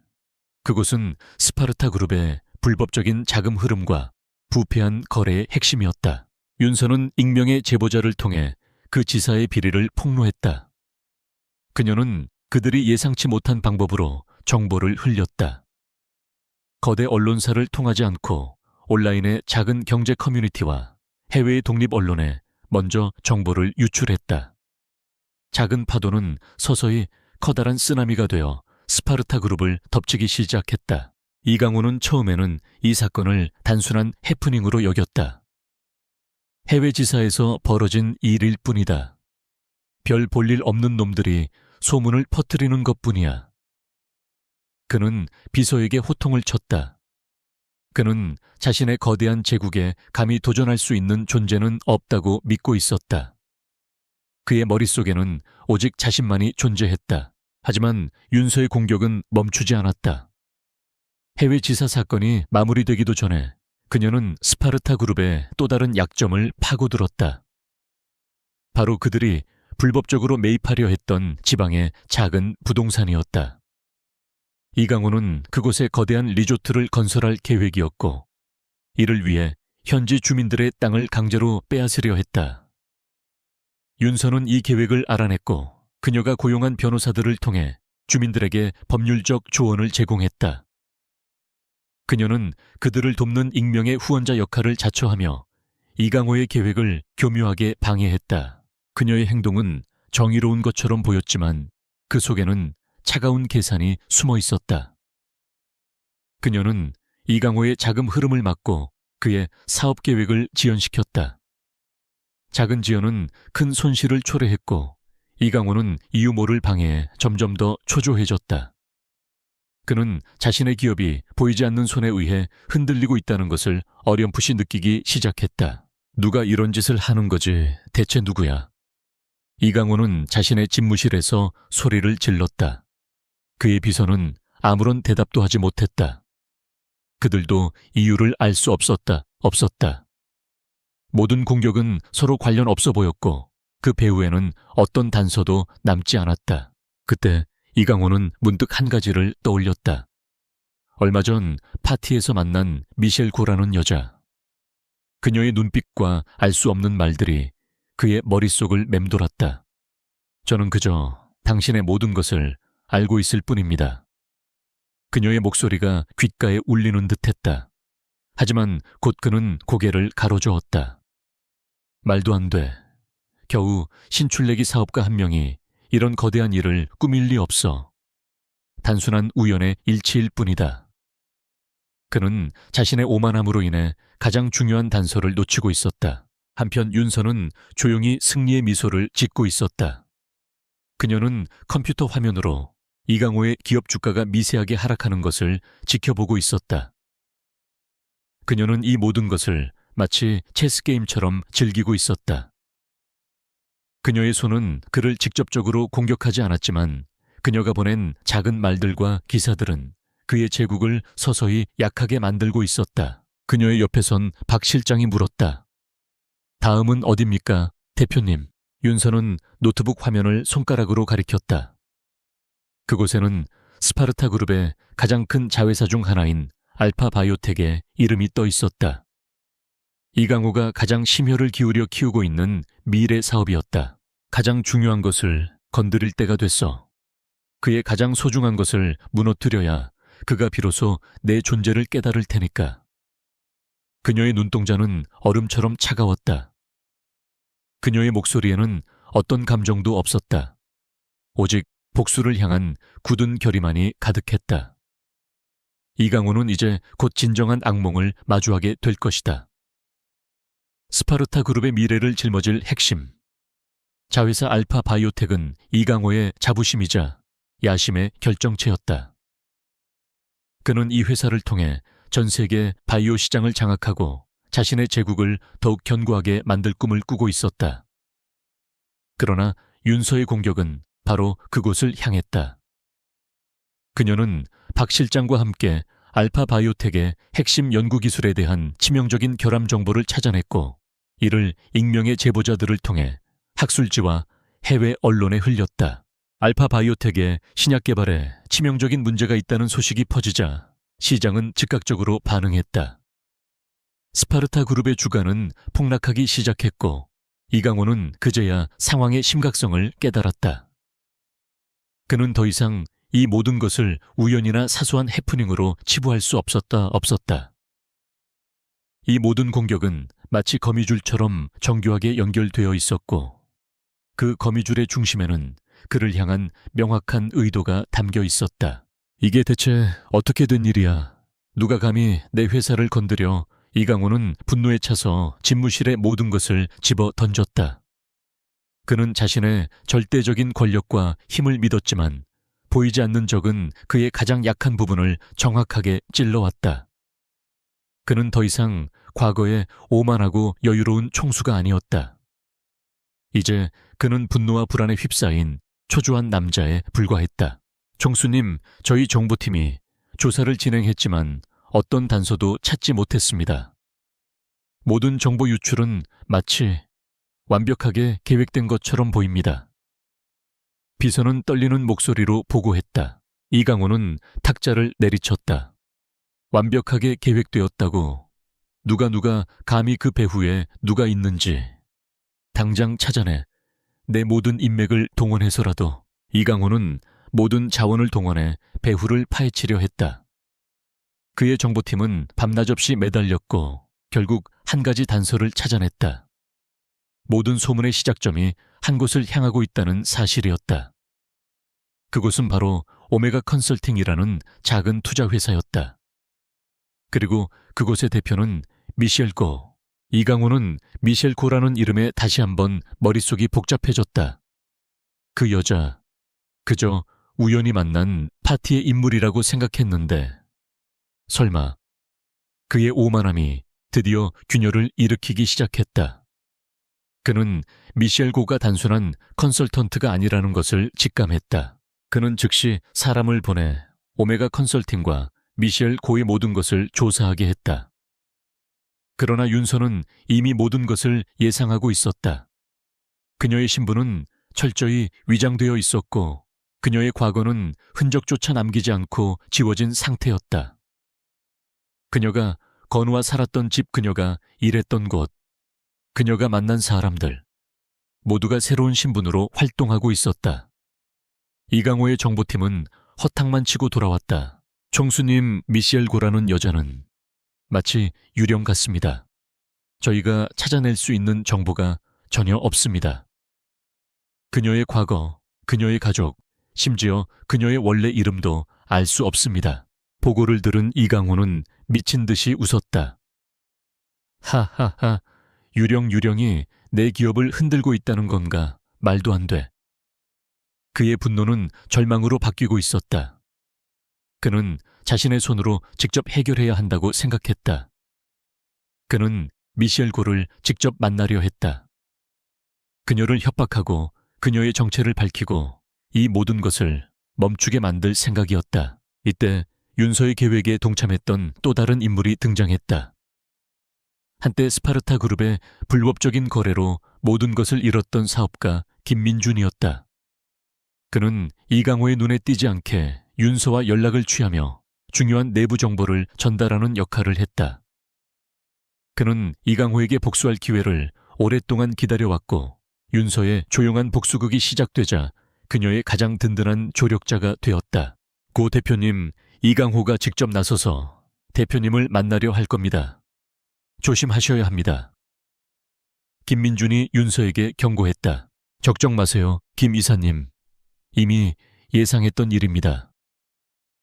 그곳은 스파르타 그룹의 불법적인 자금 흐름과 부패한 거래의 핵심이었다. 윤서는 익명의 제보자를 통해 그 지사의 비리를 폭로했다. 그녀는 그들이 예상치 못한 방법으로 정보를 흘렸다. 거대 언론사를 통하지 않고 온라인의 작은 경제 커뮤니티와 해외의 독립 언론에 먼저 정보를 유출했다. 작은 파도는 서서히 커다란 쓰나미가 되어 스파르타 그룹을 덮치기 시작했다. 이강호는 처음에는 이 사건을 단순한 해프닝으로 여겼다. 해외 지사에서 벌어진 일일 뿐이다. 별 볼일 없는 놈들이 소문을 퍼뜨리는 것뿐이야. 그는 비서에게 호통을 쳤다. 그는 자신의 거대한 제국에 감히 도전할 수 있는 존재는 없다고 믿고 있었다. 그의 머릿속에는 오직 자신만이 존재했다. 하지만 윤서의 공격은 멈추지 않았다. 해외 지사 사건이 마무리되기도 전에 그녀는 스파르타 그룹의 또 다른 약점을 파고들었다. 바로 그들이 불법적으로 매입하려 했던 지방의 작은 부동산이었다. 이강호는 그곳에 거대한 리조트를 건설할 계획이었고 이를 위해 현지 주민들의 땅을 강제로 빼앗으려 했다. 윤서는 이 계획을 알아냈고 그녀가 고용한 변호사들을 통해 주민들에게 법률적 조언을 제공했다. 그녀는 그들을 돕는 익명의 후원자 역할을 자처하며 이강호의 계획을 교묘하게 방해했다. 그녀의 행동은 정의로운 것처럼 보였지만 그 속에는 차가운 계산이 숨어 있었다. 그녀는 이강호의 자금 흐름을 막고 그의 사업 계획을 지연시켰다. 작은 지연은 큰 손실을 초래했고 이강호는 이유 모를 방해에 점점 더 초조해졌다. 그는 자신의 기업이 보이지 않는 손에 의해 흔들리고 있다는 것을 어렴풋이 느끼기 시작했다. 누가 이런 짓을 하는 거지? 대체 누구야? 이강호는 자신의 집무실에서 소리를 질렀다. 그의 비서는 아무런 대답도 하지 못했다. 그들도 이유를 알 수 없었다. 없었다. 모든 공격은 서로 관련 없어 보였고 그 배후에는 어떤 단서도 남지 않았다. 그때 이강호는 문득 한 가지를 떠올렸다. 얼마 전 파티에서 만난 미셸 고라는 여자. 그녀의 눈빛과 알 수 없는 말들이 그의 머릿속을 맴돌았다. 저는 그저 당신의 모든 것을 알고 있을 뿐입니다. 그녀의 목소리가 귓가에 울리는 듯했다. 하지만 곧 그는 고개를 가로저었다. 말도 안 돼. 겨우 신출내기 사업가 한 명이 이런 거대한 일을 꾸밀 리 없어. 단순한 우연의 일치일 뿐이다. 그는 자신의 오만함으로 인해 가장 중요한 단서를 놓치고 있었다. 한편 윤서는 조용히 승리의 미소를 짓고 있었다. 그녀는 컴퓨터 화면으로 이강호의 기업 주가가 미세하게 하락하는 것을 지켜보고 있었다. 그녀는 이 모든 것을 마치 체스 게임처럼 즐기고 있었다. 그녀의 손은 그를 직접적으로 공격하지 않았지만 그녀가 보낸 작은 말들과 기사들은 그의 제국을 서서히 약하게 만들고 있었다. 그녀의 옆에 선 박 실장이 물었다. 다음은 어딥니까, 대표님? 윤서는 노트북 화면을 손가락으로 가리켰다. 그곳에는 스파르타 그룹의 가장 큰 자회사 중 하나인 알파바이오텍의 이름이 떠 있었다. 이강호가 가장 심혈을 기울여 키우고 있는 미래 사업이었다. 가장 중요한 것을 건드릴 때가 됐어. 그의 가장 소중한 것을 무너뜨려야 그가 비로소 내 존재를 깨달을 테니까. 그녀의 눈동자는 얼음처럼 차가웠다. 그녀의 목소리에는 어떤 감정도 없었다. 오직 복수를 향한 굳은 결의만이 가득했다. 이강호는 이제 곧 진정한 악몽을 마주하게 될 것이다. 스파르타 그룹의 미래를 짊어질 핵심. 자회사 알파 바이오텍은 이강호의 자부심이자 야심의 결정체였다. 그는 이 회사를 통해 전 세계 바이오 시장을 장악하고 자신의 제국을 더욱 견고하게 만들 꿈을 꾸고 있었다. 그러나 윤서의 공격은 바로 그곳을 향했다. 그녀는 박 실장과 함께 알파 바이오텍의 핵심 연구기술에 대한 치명적인 결함 정보를 찾아냈고 이를 익명의 제보자들을 통해 학술지와 해외 언론에 흘렸다. 알파 바이오텍의 신약 개발에 치명적인 문제가 있다는 소식이 퍼지자 시장은 즉각적으로 반응했다. 스파르타 그룹의 주가는 폭락하기 시작했고 이강호는 그제야 상황의 심각성을 깨달았다. 그는 더 이상 이 모든 것을 우연이나 사소한 해프닝으로 치부할 수 없었다. 이 모든 공격은 마치 거미줄처럼 정교하게 연결되어 있었고 그 거미줄의 중심에는 그를 향한 명확한 의도가 담겨 있었다. 이게 대체 어떻게 된 일이야? 누가 감히 내 회사를 건드려? 이강호는 분노에 차서 집무실의 모든 것을 집어 던졌다. 그는 자신의 절대적인 권력과 힘을 믿었지만 보이지 않는 적은 그의 가장 약한 부분을 정확하게 찔러왔다. 그는 더 이상 과거의 오만하고 여유로운 총수가 아니었다. 이제 그는 분노와 불안에 휩싸인 초조한 남자에 불과했다. 총수님, 저희 정보팀이 조사를 진행했지만 어떤 단서도 찾지 못했습니다. 모든 정보 유출은 마치 완벽하게 계획된 것처럼 보입니다. 비서는 떨리는 목소리로 보고했다. 이강호는 탁자를 내리쳤다. 완벽하게 계획되었다고? 누가 감히 그 배후에 누가 있는지 당장 찾아내. 내 모든 인맥을 동원해서라도. 이강호는 모든 자원을 동원해 배후를 파헤치려 했다. 그의 정보팀은 밤낮 없이 매달렸고 결국 한 가지 단서를 찾아냈다. 모든 소문의 시작점이 한 곳을 향하고 있다는 사실이었다. 그곳은 바로 오메가 컨설팅이라는 작은 투자 회사였다. 그리고 그곳의 대표는 미셸 고. 이강호는 미셸 고라는 이름에 다시 한번 머릿속이 복잡해졌다. 그 여자, 그저 우연히 만난 파티의 인물이라고 생각했는데 설마 그의 오만함이 드디어 균열을 일으키기 시작했다. 그는 미셸 고가 단순한 컨설턴트가 아니라는 것을 직감했다. 그는 즉시 사람을 보내 오메가 컨설팅과 미셸 고의 모든 것을 조사하게 했다. 그러나 윤서는 이미 모든 것을 예상하고 있었다. 그녀의 신분은 철저히 위장되어 있었고 그녀의 과거는 흔적조차 남기지 않고 지워진 상태였다. 그녀가 건우와 살았던 집, 그녀가 일했던 곳, 그녀가 만난 사람들, 모두가 새로운 신분으로 활동하고 있었다. 이강호의 정보팀은 허탕만 치고 돌아왔다. 총수님, 미셸 고라는 여자는 마치 유령 같습니다. 저희가 찾아낼 수 있는 정보가 전혀 없습니다. 그녀의 과거, 그녀의 가족, 심지어 그녀의 원래 이름도 알 수 없습니다. 보고를 들은 이강호는 미친 듯이 웃었다. 하하하, 유령이 내 기업을 흔들고 있다는 건가? 말도 안 돼. 그의 분노는 절망으로 바뀌고 있었다. 그는 자신의 손으로 직접 해결해야 한다고 생각했다. 그는 미셸 고를 직접 만나려 했다. 그녀를 협박하고 그녀의 정체를 밝히고 이 모든 것을 멈추게 만들 생각이었다. 이때 윤서의 계획에 동참했던 또 다른 인물이 등장했다. 한때 스파르타 그룹의 불법적인 거래로 모든 것을 잃었던 사업가 김민준이었다. 그는 이강호의 눈에 띄지 않게 윤서와 연락을 취하며 중요한 내부 정보를 전달하는 역할을 했다. 그는 이강호에게 복수할 기회를 오랫동안 기다려왔고 윤서의 조용한 복수극이 시작되자 그녀의 가장 든든한 조력자가 되었다. 고 대표님, 이강호가 직접 나서서 대표님을 만나려 할 겁니다. 조심하셔야 합니다. 김민준이 윤서에게 경고했다. 걱정 마세요, 김 이사님. 이미 예상했던 일입니다.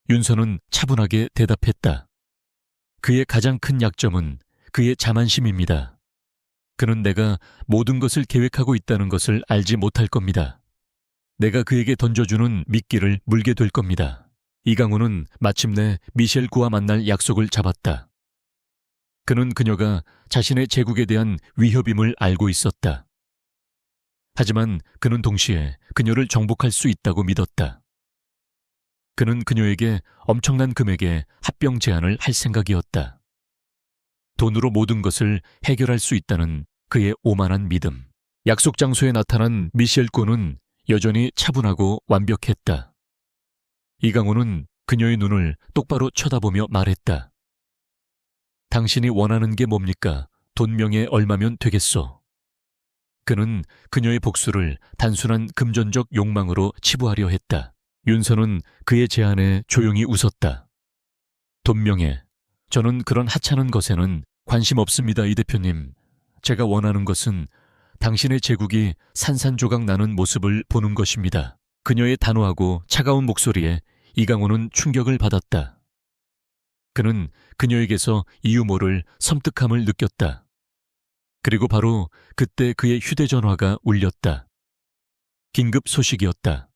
윤서는 차분하게 대답했다. 그의 가장 큰 약점은 그의 자만심입니다. 그는 내가 모든 것을 계획하고 있다는 것을 알지 못할 겁니다. 내가 그에게 던져주는 미끼를 물게 될 겁니다. 이강호는 마침내 미셸 구와 만날 약속을 잡았다. 그는 그녀가 자신의 제국에 대한 위협임을 알고 있었다. 하지만 그는 동시에 그녀를 정복할 수 있다고 믿었다. 그는 그녀에게 엄청난 금액의 합병 제안을 할 생각이었다. 돈으로 모든 것을 해결할 수 있다는 그의 오만한 믿음. 약속 장소에 나타난 미셸 구는 여전히 차분하고 완벽했다. 이강호는 그녀의 눈을 똑바로 쳐다보며 말했다. 당신이 원하는 게 뭡니까? 돈 명예 얼마면 되겠소? 그는 그녀의 복수를 단순한 금전적 욕망으로 치부하려 했다. 윤서는 그의 제안에 조용히 웃었다. 돈 명예, 저는 그런 하찮은 것에는 관심 없습니다, 이 대표님. 제가 원하는 것은 당신의 제국이 산산조각 나는 모습을 보는 것입니다. 그녀의 단호하고 차가운 목소리에 이강호는 충격을 받았다. 그는 그녀에게서 이유 모를 섬뜩함을 느꼈다. 그리고 바로 그때 그의 휴대전화가 울렸다. 긴급 소식이었다.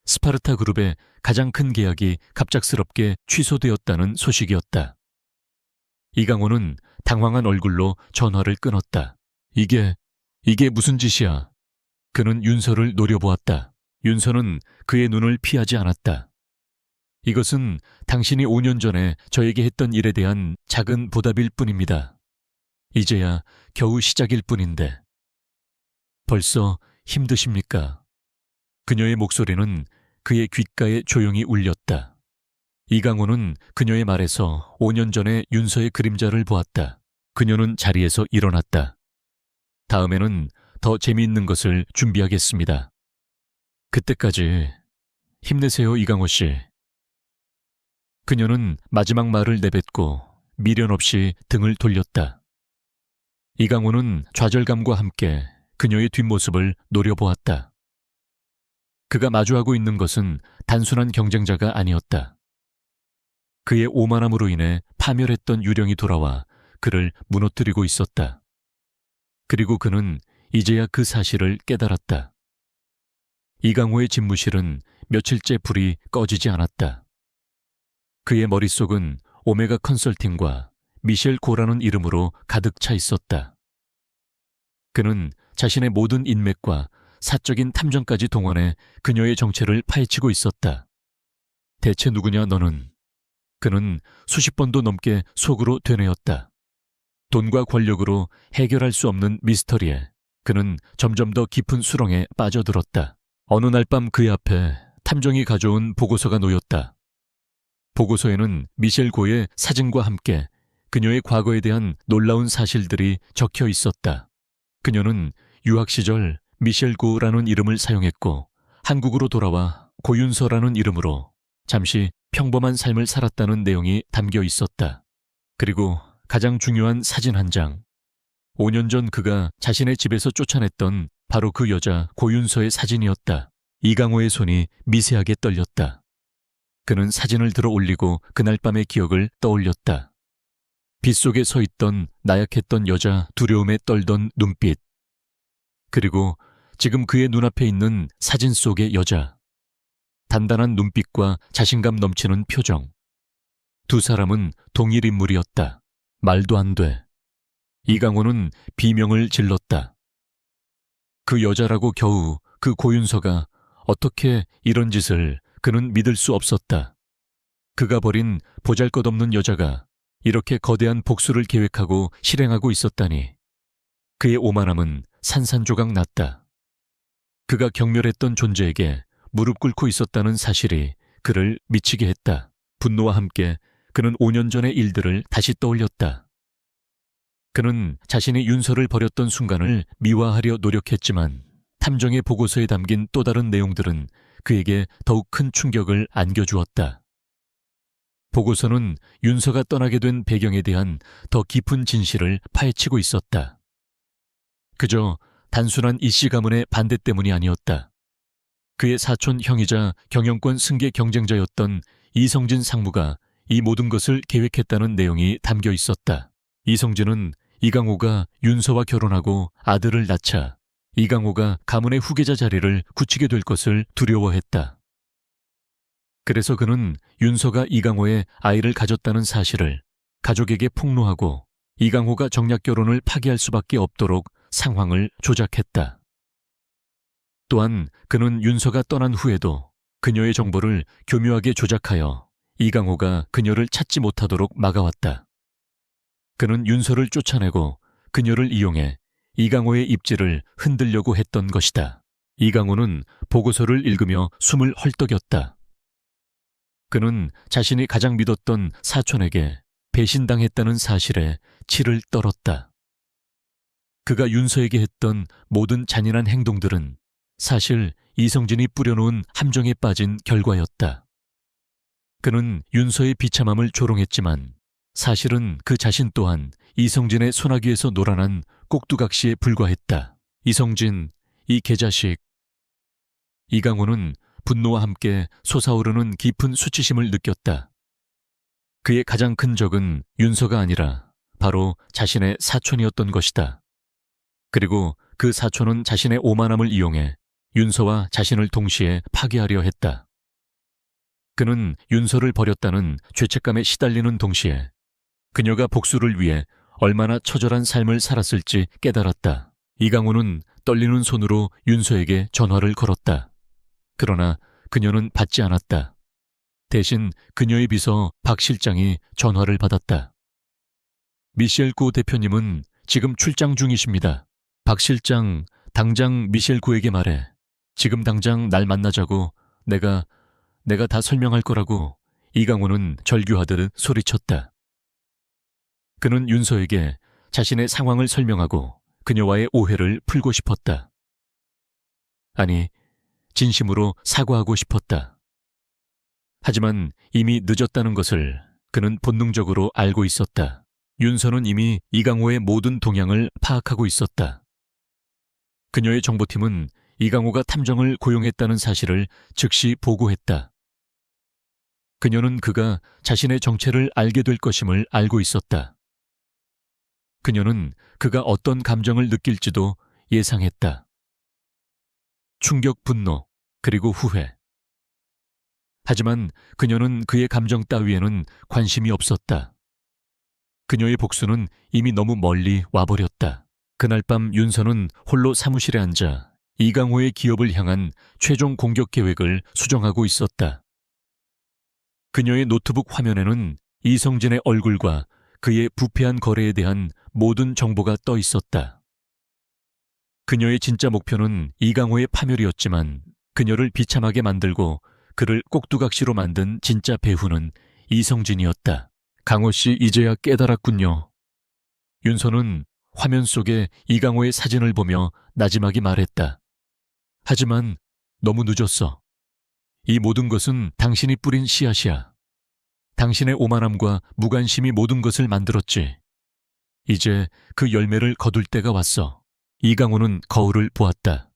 스파르타 그룹의 가장 큰 계약이 갑작스럽게 취소되었다는 소식이었다. 이강호는 당황한 얼굴로 전화를 끊었다. 이게 무슨 짓이야? 그는 윤서를 노려보았다. 윤서는 그의 눈을 피하지 않았다. 이것은 당신이 5년 전에 저에게 했던 일에 대한 작은 보답일 뿐입니다. 이제야 겨우 시작일 뿐인데. 벌써 힘드십니까? 그녀의 목소리는 그의 귓가에 조용히 울렸다. 이강호는 그녀의 말에서 5년 전에 윤서의 그림자를 보았다. 그녀는 자리에서 일어났다. 다음에는 더 재미있는 것을 준비하겠습니다. 그때까지 힘내세요, 이강호 씨. 그녀는 마지막 말을 내뱉고 미련 없이 등을 돌렸다. 이강호는 좌절감과 함께 그녀의 뒷모습을 노려보았다. 그가 마주하고 있는 것은 단순한 경쟁자가 아니었다. 그의 오만함으로 인해 파멸했던 유령이 돌아와 그를 무너뜨리고 있었다. 그리고 그는 이제야 그 사실을 깨달았다. 이강호의 집무실은 며칠째 불이 꺼지지 않았다. 그의 머릿속은 오메가 컨설팅과 미셸 고라는 이름으로 가득 차 있었다. 그는 자신의 모든 인맥과 사적인 탐정까지 동원해 그녀의 정체를 파헤치고 있었다. 대체 누구냐 너는? 그는 수십 번도 넘게 속으로 되뇌었다. 돈과 권력으로 해결할 수 없는 미스터리에 그는 점점 더 깊은 수렁에 빠져들었다. 어느 날 밤 그의 앞에 탐정이 가져온 보고서가 놓였다. 보고서에는 미셸 고의 사진과 함께 그녀의 과거에 대한 놀라운 사실들이 적혀 있었다. 그녀는 유학 시절 미셸 고라는 이름을 사용했고 한국으로 돌아와 고윤서라는 이름으로 잠시 평범한 삶을 살았다는 내용이 담겨 있었다. 그리고 가장 중요한 사진 한 장. 5년 전 그가 자신의 집에서 쫓아냈던 바로 그 여자 고윤서의 사진이었다. 이강호의 손이 미세하게 떨렸다. 그는 사진을 들어 올리고 그날 밤의 기억을 떠올렸다. 빗속에 서 있던 나약했던 여자, 두려움에 떨던 눈빛. 그리고 지금 그의 눈앞에 있는 사진 속의 여자. 단단한 눈빛과 자신감 넘치는 표정. 두 사람은 동일 인물이었다. 말도 안 돼. 이강호는 비명을 질렀다. 그 여자라고 겨우 그 고윤서가 어떻게 이런 짓을 그는 믿을 수 없었다. 그가 버린 보잘것없는 여자가 이렇게 거대한 복수를 계획하고 실행하고 있었다니. 그의 오만함은 산산조각 났다. 그가 경멸했던 존재에게 무릎 꿇고 있었다는 사실이 그를 미치게 했다. 분노와 함께 그는 5년 전의 일들을 다시 떠올렸다. 그는 자신이 윤서를 버렸던 순간을 미화하려 노력했지만 탐정의 보고서에 담긴 또 다른 내용들은 그에게 더욱 큰 충격을 안겨주었다. 보고서는 윤서가 떠나게 된 배경에 대한 더 깊은 진실을 파헤치고 있었다. 그저 단순한 이씨 가문의 반대 때문이 아니었다. 그의 사촌 형이자 경영권 승계 경쟁자였던 이성진 상무가 이 모든 것을 계획했다는 내용이 담겨 있었다. 이성진은 이강호가 윤서와 결혼하고 아들을 낳자 이강호가 가문의 후계자 자리를 굳히게 될 것을 두려워했다. 그래서 그는 윤서가 이강호의 아이를 가졌다는 사실을 가족에게 폭로하고 이강호가 정략 결혼을 파기할 수밖에 없도록 상황을 조작했다. 또한 그는 윤서가 떠난 후에도 그녀의 정보를 교묘하게 조작하여 이강호가 그녀를 찾지 못하도록 막아왔다. 그는 윤서를 쫓아내고 그녀를 이용해 이강호의 입지를 흔들려고 했던 것이다. 이강호는 보고서를 읽으며 숨을 헐떡였다. 그는 자신이 가장 믿었던 사촌에게 배신당했다는 사실에 치를 떨었다. 그가 윤서에게 했던 모든 잔인한 행동들은 사실 이성진이 뿌려놓은 함정에 빠진 결과였다. 그는 윤서의 비참함을 조롱했지만 사실은 그 자신 또한 이성진의 소나기에서 놀아난 꼭두각시에 불과했다. 이성진, 이 개자식. 이강호는 분노와 함께 솟아오르는 깊은 수치심을 느꼈다. 그의 가장 큰 적은 윤서가 아니라 바로 자신의 사촌이었던 것이다. 그리고 그 사촌은 자신의 오만함을 이용해 윤서와 자신을 동시에 파괴하려 했다. 그는 윤서를 버렸다는 죄책감에 시달리는 동시에 그녀가 복수를 위해 얼마나 처절한 삶을 살았을지 깨달았다. 이강호는 떨리는 손으로 윤서에게 전화를 걸었다. 그러나 그녀는 받지 않았다. 대신 그녀의 비서 박 실장이 전화를 받았다. 미셸 고 대표님은 지금 출장 중이십니다. 박 실장, 당장 미셸 고에게 말해. 지금 당장 날 만나자고 내가 다 설명할 거라고 이강호는 절규하듯 소리쳤다. 그는 윤서에게 자신의 상황을 설명하고 그녀와의 오해를 풀고 싶었다. 아니, 진심으로 사과하고 싶었다. 하지만 이미 늦었다는 것을 그는 본능적으로 알고 있었다. 윤서는 이미 이강호의 모든 동향을 파악하고 있었다. 그녀의 정보팀은 이강호가 탐정을 고용했다는 사실을 즉시 보고했다. 그녀는 그가 자신의 정체를 알게 될 것임을 알고 있었다. 그녀는 그가 어떤 감정을 느낄지도 예상했다. 충격, 분노, 그리고 후회. 하지만 그녀는 그의 감정 따위에는 관심이 없었다. 그녀의 복수는 이미 너무 멀리 와버렸다. 그날 밤 윤서는 홀로 사무실에 앉아 이강호의 기업을 향한 최종 공격 계획을 수정하고 있었다. 그녀의 노트북 화면에는 이성진의 얼굴과 그의 부패한 거래에 대한 모든 정보가 떠 있었다. 그녀의 진짜 목표는 이강호의 파멸이었지만 그녀를 비참하게 만들고 그를 꼭두각시로 만든 진짜 배후는 이성진이었다. 강호 씨 이제야 깨달았군요. 윤서는 화면 속에 이강호의 사진을 보며 나지막이 말했다. 하지만 너무 늦었어. 이 모든 것은 당신이 뿌린 씨앗이야. 당신의 오만함과 무관심이 모든 것을 만들었지. 이제 그 열매를 거둘 때가 왔어. 이강호는 거울을 보았다.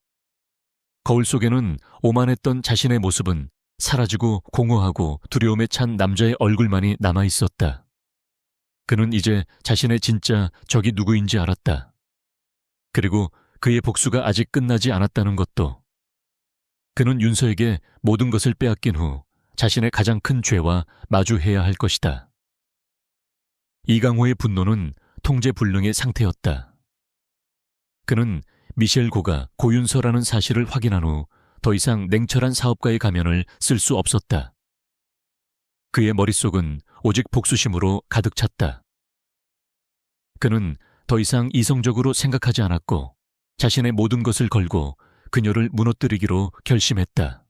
거울 속에는 오만했던 자신의 모습은 사라지고 공허하고 두려움에 찬 남자의 얼굴만이 남아있었다. 그는 이제 자신의 진짜 적이 누구인지 알았다. 그리고 그의 복수가 아직 끝나지 않았다는 것도. 그는 윤서에게 모든 것을 빼앗긴 후 자신의 가장 큰 죄와 마주해야 할 것이다. 이강호의 분노는 통제불능의 상태였다. 그는 미셸 고가 고윤서라는 사실을 확인한 후 더 이상 냉철한 사업가의 가면을 쓸 수 없었다. 그의 머릿속은 오직 복수심으로 가득 찼다. 그는 더 이상 이성적으로 생각하지 않았고 자신의 모든 것을 걸고 그녀를 무너뜨리기로 결심했다.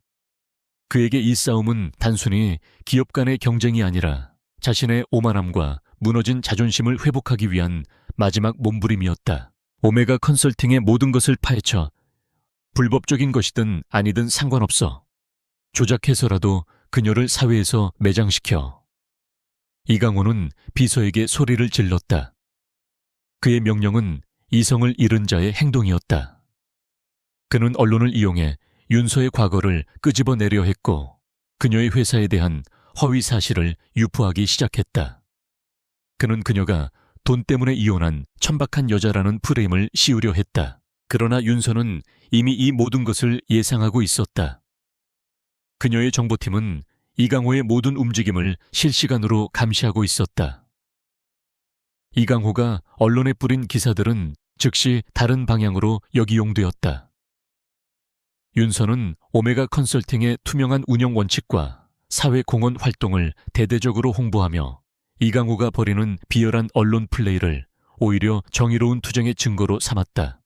그에게 이 싸움은 단순히 기업 간의 경쟁이 아니라 자신의 오만함과 무너진 자존심을 회복하기 위한 마지막 몸부림이었다. 오메가 컨설팅의 모든 것을 파헤쳐 불법적인 것이든 아니든 상관없어. 조작해서라도 그녀를 사회에서 매장시켜. 이강호는 비서에게 소리를 질렀다. 그의 명령은 이성을 잃은 자의 행동이었다. 그는 언론을 이용해 윤서의 과거를 끄집어내려 했고 그녀의 회사에 대한 허위 사실을 유포하기 시작했다. 그는 그녀가 돈 때문에 이혼한 천박한 여자라는 프레임을 씌우려 했다. 그러나 윤서는 이미 이 모든 것을 예상하고 있었다. 그녀의 정보팀은 이강호의 모든 움직임을 실시간으로 감시하고 있었다. 이강호가 언론에 뿌린 기사들은 즉시 다른 방향으로 역이용되었다. 윤서는 오메가 컨설팅의 투명한 운영 원칙과 사회 공헌 활동을 대대적으로 홍보하며 이강호가 벌이는 비열한 언론 플레이를 오히려 정의로운 투쟁의 증거로 삼았다.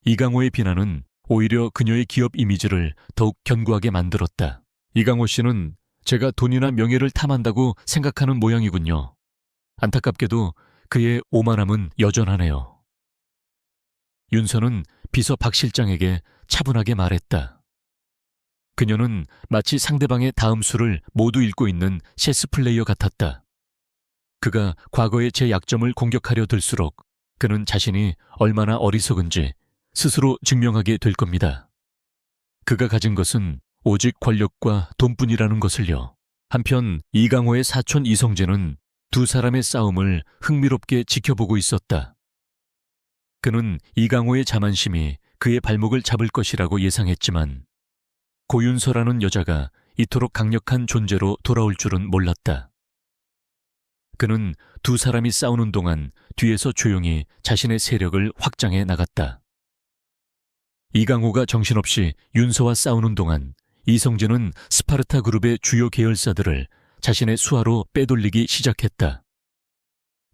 이강호의 비난은 오히려 그녀의 기업 이미지를 더욱 견고하게 만들었다. 이강호 씨는 제가 돈이나 명예를 탐한다고 생각하는 모양이군요. 안타깝게도 그의 오만함은 여전하네요. 윤서는 비서 박 실장에게 차분하게 말했다. 그녀는 마치 상대방의 다음 수를 모두 읽고 있는 체스 플레이어 같았다. 그가 과거의 제 약점을 공격하려 들수록 그는 자신이 얼마나 어리석은지 스스로 증명하게 될 겁니다. 그가 가진 것은 오직 권력과 돈뿐이라는 것을요. 한편 이강호의 사촌 이성재는 두 사람의 싸움을 흥미롭게 지켜보고 있었다. 그는 이강호의 자만심이 그의 발목을 잡을 것이라고 예상했지만 고윤서라는 여자가 이토록 강력한 존재로 돌아올 줄은 몰랐다. 그는 두 사람이 싸우는 동안 뒤에서 조용히 자신의 세력을 확장해 나갔다. 이강호가 정신없이 윤서와 싸우는 동안 이성재는 스파르타 그룹의 주요 계열사들을 자신의 수하로 빼돌리기 시작했다.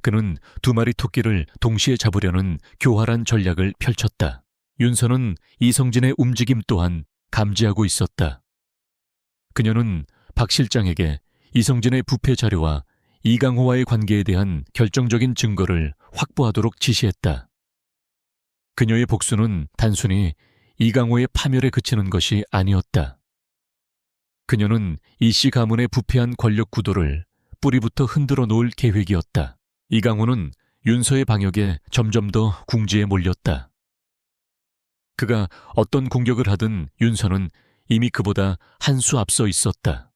그는 두 마리 토끼를 동시에 잡으려는 교활한 전략을 펼쳤다. 윤서는 이성진의 움직임 또한 감지하고 있었다. 그녀는 박 실장에게 이성진의 부패 자료와 이강호와의 관계에 대한 결정적인 증거를 확보하도록 지시했다. 그녀의 복수는 단순히 이강호의 파멸에 그치는 것이 아니었다. 그녀는 이씨 가문의 부패한 권력 구도를 뿌리부터 흔들어 놓을 계획이었다. 이강호는 윤서의 방역에 점점 더 궁지에 몰렸다. 그가 어떤 공격을 하든 윤서는 이미 그보다 한 수 앞서 있었다.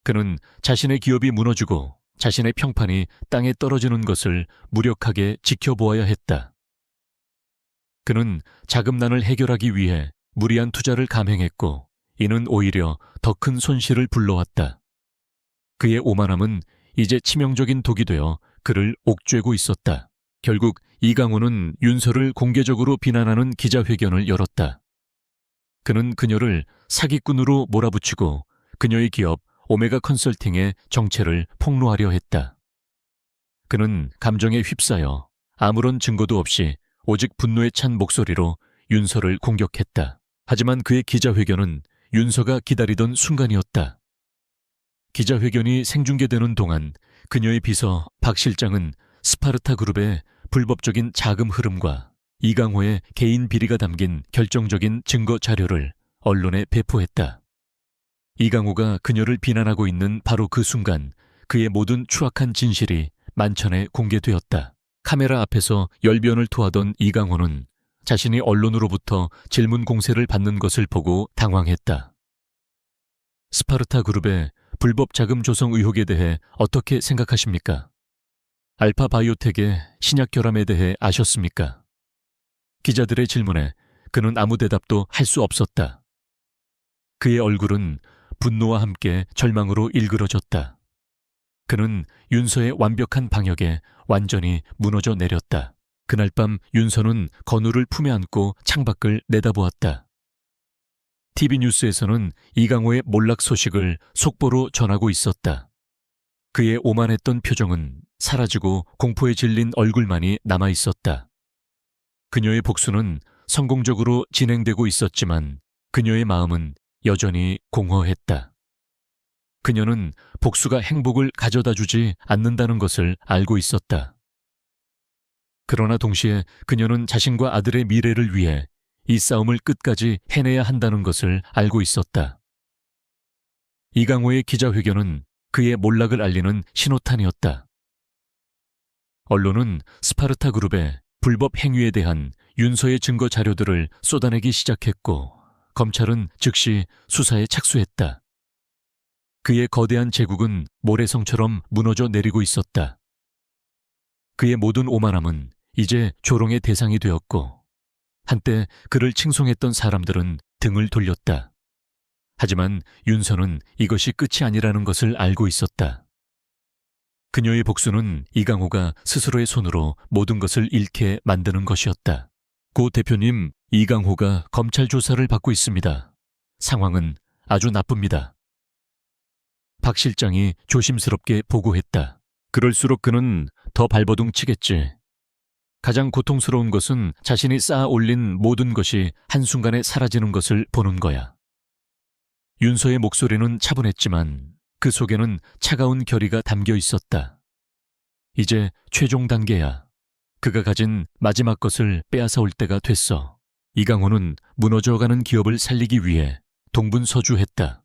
그는 자신의 기업이 무너지고 자신의 평판이 땅에 떨어지는 것을 무력하게 지켜보아야 했다. 그는 자금난을 해결하기 위해 무리한 투자를 감행했고 이는 오히려 더 큰 손실을 불러왔다. 그의 오만함은 이제 치명적인 독이 되어 그를 옥죄고 있었다. 결국 이강호는 윤서를 공개적으로 비난하는 기자회견을 열었다. 그는 그녀를 사기꾼으로 몰아붙이고 그녀의 기업 오메가 컨설팅의 정체를 폭로하려 했다. 그는 감정에 휩싸여 아무런 증거도 없이 오직 분노에 찬 목소리로 윤서를 공격했다. 하지만 그의 기자회견은 윤서가 기다리던 순간이었다. 기자회견이 생중계되는 동안 그녀의 비서 박 실장은 스파르타 그룹의 불법적인 자금 흐름과 이강호의 개인 비리가 담긴 결정적인 증거 자료를 언론에 배포했다. 이강호가 그녀를 비난하고 있는 바로 그 순간 그의 모든 추악한 진실이 만천에 공개되었다. 카메라 앞에서 열변을 토하던 이강호는 자신이 언론으로부터 질문 공세를 받는 것을 보고 당황했다. 스파르타 그룹의 불법 자금 조성 의혹에 대해 어떻게 생각하십니까? 알파 바이오텍의 신약 결함에 대해 아셨습니까? 기자들의 질문에 그는 아무 대답도 할 수 없었다. 그의 얼굴은 분노와 함께 절망으로 일그러졌다. 그는 윤서의 완벽한 방역에 완전히 무너져 내렸다. 그날 밤 윤서는 건우를 품에 안고 창밖을 내다보았다. TV뉴스에서는 이강호의 몰락 소식을 속보로 전하고 있었다. 그의 오만했던 표정은 사라지고 공포에 질린 얼굴만이 남아있었다. 그녀의 복수는 성공적으로 진행되고 있었지만 그녀의 마음은 여전히 공허했다. 그녀는 복수가 행복을 가져다 주지 않는다는 것을 알고 있었다. 그러나 동시에 그녀는 자신과 아들의 미래를 위해 이 싸움을 끝까지 해내야 한다는 것을 알고 있었다. 이강호의 기자회견은 그의 몰락을 알리는 신호탄이었다. 언론은 스파르타 그룹의 불법 행위에 대한 윤서의 증거 자료들을 쏟아내기 시작했고 검찰은 즉시 수사에 착수했다. 그의 거대한 제국은 모래성처럼 무너져 내리고 있었다. 그의 모든 오만함은 이제 조롱의 대상이 되었고 한때 그를 칭송했던 사람들은 등을 돌렸다. 하지만 윤서는 이것이 끝이 아니라는 것을 알고 있었다. 그녀의 복수는 이강호가 스스로의 손으로 모든 것을 잃게 만드는 것이었다. 고 대표님, 이강호가 검찰 조사를 받고 있습니다. 상황은 아주 나쁩니다. 박 실장이 조심스럽게 보고했다. 그럴수록 그는 더 발버둥 치겠지. 가장 고통스러운 것은 자신이 쌓아 올린 모든 것이 한순간에 사라지는 것을 보는 거야. 윤서의 목소리는 차분했지만 그 속에는 차가운 결의가 담겨 있었다. 이제 최종 단계야. 그가 가진 마지막 것을 빼앗아 올 때가 됐어. 이강호는 무너져가는 기업을 살리기 위해 동분서주했다.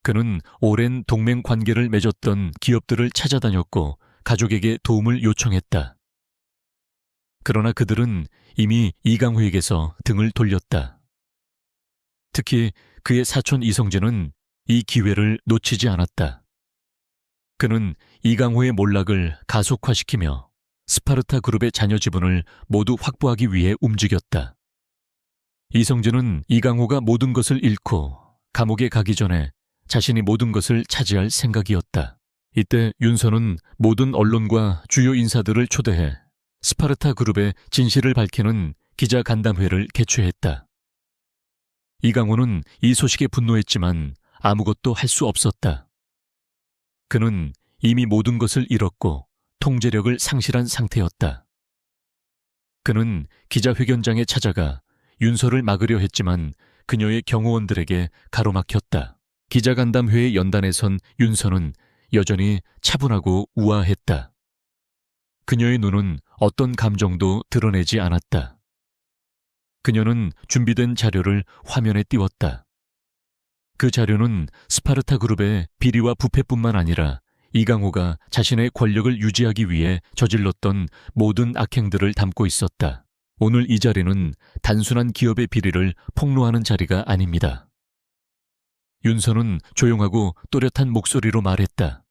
그는 오랜 동맹 관계를 맺었던 기업들을 찾아다녔고 가족에게 도움을 요청했다. 그러나 그들은 이미 이강호에게서 등을 돌렸다. 특히 그의 사촌 이성재는 이 기회를 놓치지 않았다. 그는 이강호의 몰락을 가속화시키며 스파르타 그룹의 자녀 지분을 모두 확보하기 위해 움직였다. 이성재는 이강호가 모든 것을 잃고 감옥에 가기 전에 자신이 모든 것을 차지할 생각이었다. 이때 윤서는 모든 언론과 주요 인사들을 초대해 스파르타 그룹의 진실을 밝히는 기자 간담회를 개최했다. 이강호는 이 소식에 분노했지만 아무것도 할 수 없었다. 그는 이미 모든 것을 잃었고 통제력을 상실한 상태였다. 그는 기자회견장에 찾아가 윤서를 막으려 했지만 그녀의 경호원들에게 가로막혔다. 기자간담회의 연단에 선 윤서는 여전히 차분하고 우아했다. 그녀의 눈은 어떤 감정도 드러내지 않았다. 그녀는 준비된 자료를 화면에 띄웠다. 그 자료는 스파르타 그룹의 비리와 부패뿐만 아니라 이강호가 자신의 권력을 유지하기 위해 저질렀던 모든 악행들을 담고 있었다. 오늘 이 자리는 단순한 기업의 비리를 폭로하는 자리가 아닙니다. 윤서는 조용하고 또렷한 목소리로 말했다.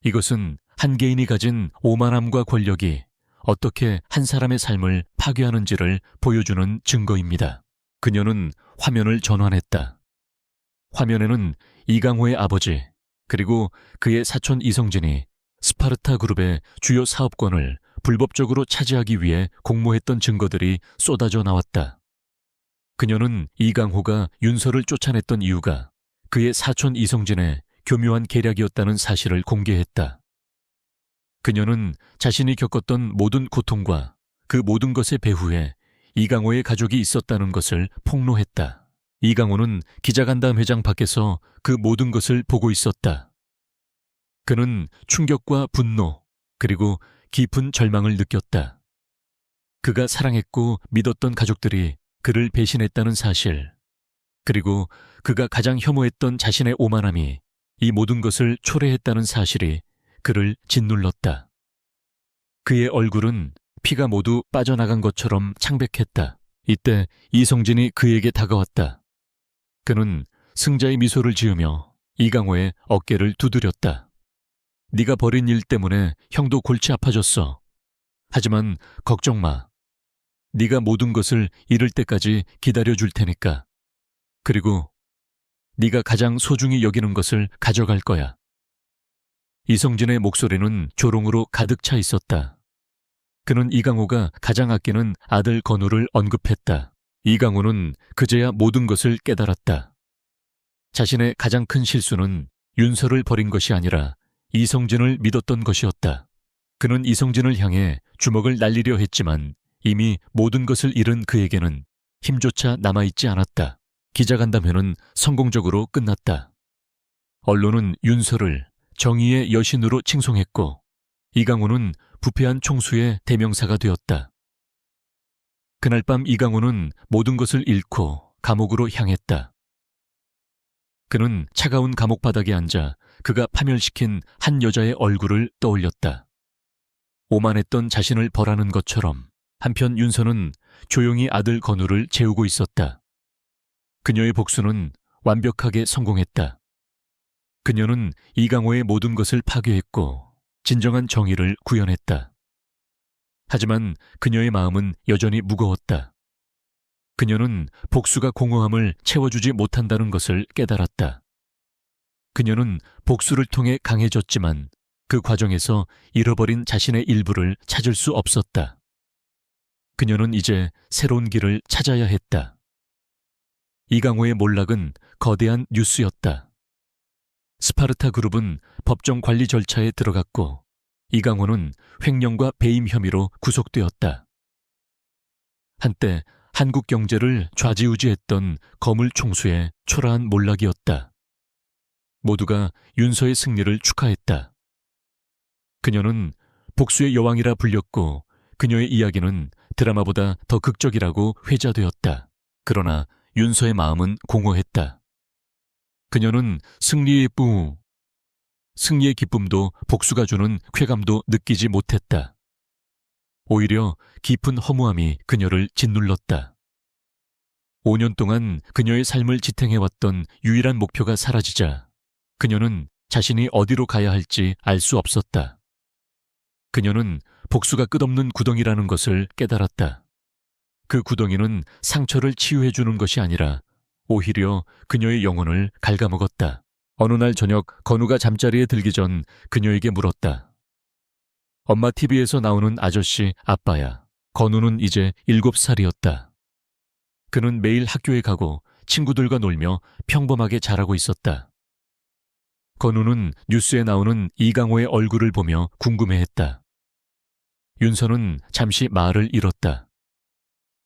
이것은 한 개인이 가진 오만함과 권력이 어떻게 한 사람의 삶을 파괴하는지를 보여주는 증거입니다. 그녀는 화면을 전환했다. 화면에는 이강호의 아버지 그리고 그의 사촌 이성진이 스파르타 그룹의 주요 사업권을 불법적으로 차지하기 위해 공모했던 증거들이 쏟아져 나왔다. 그녀는 이강호가 윤서를 쫓아냈던 이유가 그의 사촌 이성진의 교묘한 계략이었다는 사실을 공개했다. 그녀는 자신이 겪었던 모든 고통과 그 모든 것의 배후에 이강호의 가족이 있었다는 것을 폭로했다. 이강호는 기자간담 회장 밖에서 그 모든 것을 보고 있었다. 그는 충격과 분노, 그리고 깊은 절망을 느꼈다. 그가 사랑했고 믿었던 가족들이 그를 배신했다는 사실, 그리고 그가 가장 혐오했던 자신의 오만함이 이 모든 것을 초래했다는 사실이 그를 짓눌렀다. 그의 얼굴은 피가 모두 빠져나간 것처럼 창백했다. 이때 이성진이 그에게 다가왔다. 그는 승자의 미소를 지으며 이강호의 어깨를 두드렸다. 네가 벌인 일 때문에 형도 골치 아파졌어. 하지만 걱정 마. 네가 모든 것을 잃을 때까지 기다려줄 테니까. 그리고 네가 가장 소중히 여기는 것을 가져갈 거야. 이성진의 목소리는 조롱으로 가득 차 있었다. 그는 이강호가 가장 아끼는 아들 건우를 언급했다. 이강호는 그제야 모든 것을 깨달았다. 자신의 가장 큰 실수는 윤서를 버린 것이 아니라 이성진을 믿었던 것이었다. 그는 이성진을 향해 주먹을 날리려 했지만 이미 모든 것을 잃은 그에게는 힘조차 남아있지 않았다. 기자간담회는 성공적으로 끝났다. 언론은 윤서를 정의의 여신으로 칭송했고 이강호는 부패한 총수의 대명사가 되었다. 그날 밤 이강호는 모든 것을 잃고 감옥으로 향했다. 그는 차가운 감옥 바닥에 앉아 그가 파멸시킨 한 여자의 얼굴을 떠올렸다. 오만했던 자신을 벌하는 것처럼 한편 윤서는 조용히 아들 건우를 재우고 있었다. 그녀의 복수는 완벽하게 성공했다. 그녀는 이강호의 모든 것을 파괴했고 진정한 정의를 구현했다. 하지만 그녀의 마음은 여전히 무거웠다. 그녀는 복수가 공허함을 채워주지 못한다는 것을 깨달았다. 그녀는 복수를 통해 강해졌지만 그 과정에서 잃어버린 자신의 일부를 찾을 수 없었다. 그녀는 이제 새로운 길을 찾아야 했다. 이강호의 몰락은 거대한 뉴스였다. 스파르타 그룹은 법정 관리 절차에 들어갔고 이강호는 횡령과 배임 혐의로 구속되었다. 한때 한국 경제를 좌지우지했던 거물 총수의 초라한 몰락이었다. 모두가 윤서의 승리를 축하했다. 그녀는 복수의 여왕이라 불렸고 그녀의 이야기는 드라마보다 더 극적이라고 회자되었다. 그러나 윤서의 마음은 공허했다. 그녀는 승리의 기쁨도 복수가 주는 쾌감도 느끼지 못했다. 오히려 깊은 허무함이 그녀를 짓눌렀다. 5년 동안 그녀의 삶을 지탱해왔던 유일한 목표가 사라지자 그녀는 자신이 어디로 가야 할지 알 수 없었다. 그녀는 복수가 끝없는 구덩이라는 것을 깨달았다. 그 구덩이는 상처를 치유해주는 것이 아니라 오히려 그녀의 영혼을 갉아먹었다. 어느 날 저녁 건우가 잠자리에 들기 전 그녀에게 물었다. 엄마 TV에서 나오는 아저씨 아빠야. 건우는 이제 7살이었다. 그는 매일 학교에 가고 친구들과 놀며 평범하게 자라고 있었다. 건우는 뉴스에 나오는 이강호의 얼굴을 보며 궁금해했다. 윤서는 잠시 말을 잃었다.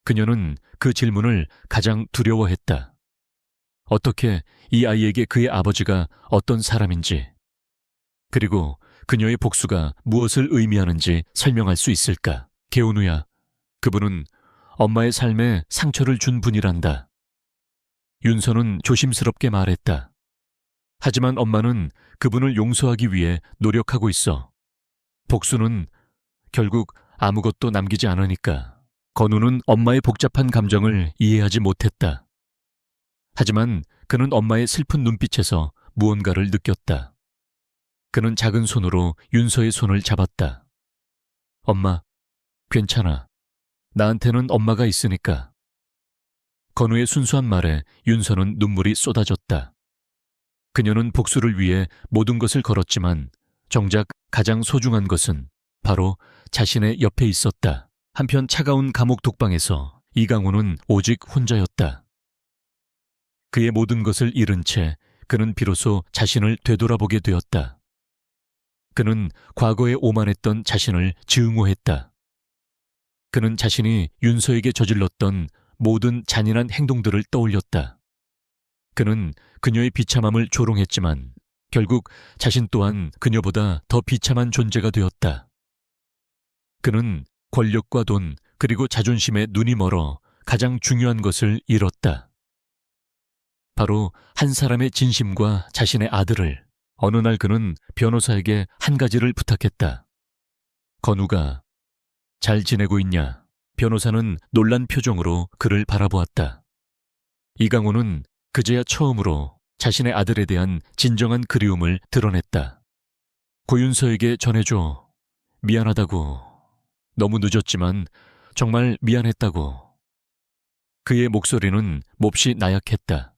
그녀는 그 질문을 가장 두려워했다. 어떻게 이 아이에게 그의 아버지가 어떤 사람인지, 그리고 그녀의 복수가 무엇을 의미하는지 설명할 수 있을까? 개운우야, 그분은 엄마의 삶에 상처를 준 분이란다. 윤서는 조심스럽게 말했다. 하지만 엄마는 그분을 용서하기 위해 노력하고 있어. 복수는 결국 아무것도 남기지 않으니까. 건우는 엄마의 복잡한 감정을 이해하지 못했다. 하지만 그는 엄마의 슬픈 눈빛에서 무언가를 느꼈다. 그는 작은 손으로 윤서의 손을 잡았다. 엄마, 괜찮아. 나한테는 엄마가 있으니까. 건우의 순수한 말에 윤서는 눈물이 쏟아졌다. 그녀는 복수를 위해 모든 것을 걸었지만 정작 가장 소중한 것은 바로 자신의 옆에 있었다. 한편 차가운 감옥 독방에서 이강호는 오직 혼자였다. 그의 모든 것을 잃은 채 그는 비로소 자신을 되돌아보게 되었다. 그는 과거에 오만했던 자신을 증오했다. 그는 자신이 윤서에게 저질렀던 모든 잔인한 행동들을 떠올렸다. 그는 그녀의 비참함을 조롱했지만 결국 자신 또한 그녀보다 더 비참한 존재가 되었다. 그는 권력과 돈 그리고 자존심에 눈이 멀어 가장 중요한 것을 잃었다. 바로 한 사람의 진심과 자신의 아들을. 어느 날 그는 변호사에게 한 가지를 부탁했다. 건우가 잘 지내고 있냐? 변호사는 놀란 표정으로 그를 바라보았다. 이강호는 그제야 처음으로 자신의 아들에 대한 진정한 그리움을 드러냈다. 고윤서에게 전해줘. 미안하다고. 너무 늦었지만 정말 미안했다고. 그의 목소리는 몹시 나약했다.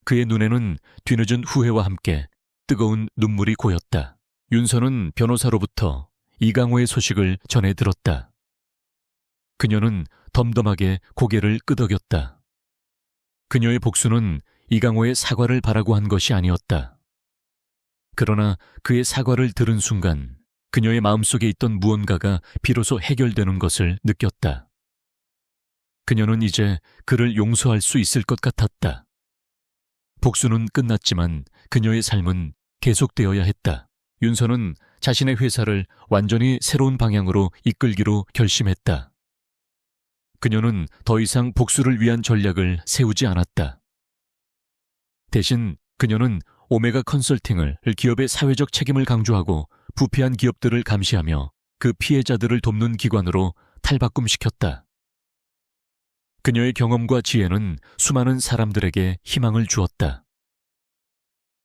그의 눈에는 뒤늦은 후회와 함께 뜨거운 눈물이 고였다. 윤서는 변호사로부터 이강호의 소식을 전해 들었다. 그녀는 덤덤하게 고개를 끄덕였다. 그녀의 복수는 이강호의 사과를 바라고 한 것이 아니었다. 그러나 그의 사과를 들은 순간 그녀의 마음속에 있던 무언가가 비로소 해결되는 것을 느꼈다. 그녀는 이제 그를 용서할 수 있을 것 같았다. 복수는 끝났지만 그녀의 삶은 계속되어야 했다. 윤서는 자신의 회사를 완전히 새로운 방향으로 이끌기로 결심했다. 그녀는 더 이상 복수를 위한 전략을 세우지 않았다. 대신 그녀는 오메가 컨설팅을 기업의 사회적 책임을 강조하고 부패한 기업들을 감시하며 그 피해자들을 돕는 기관으로 탈바꿈시켰다. 그녀의 경험과 지혜는 수많은 사람들에게 희망을 주었다.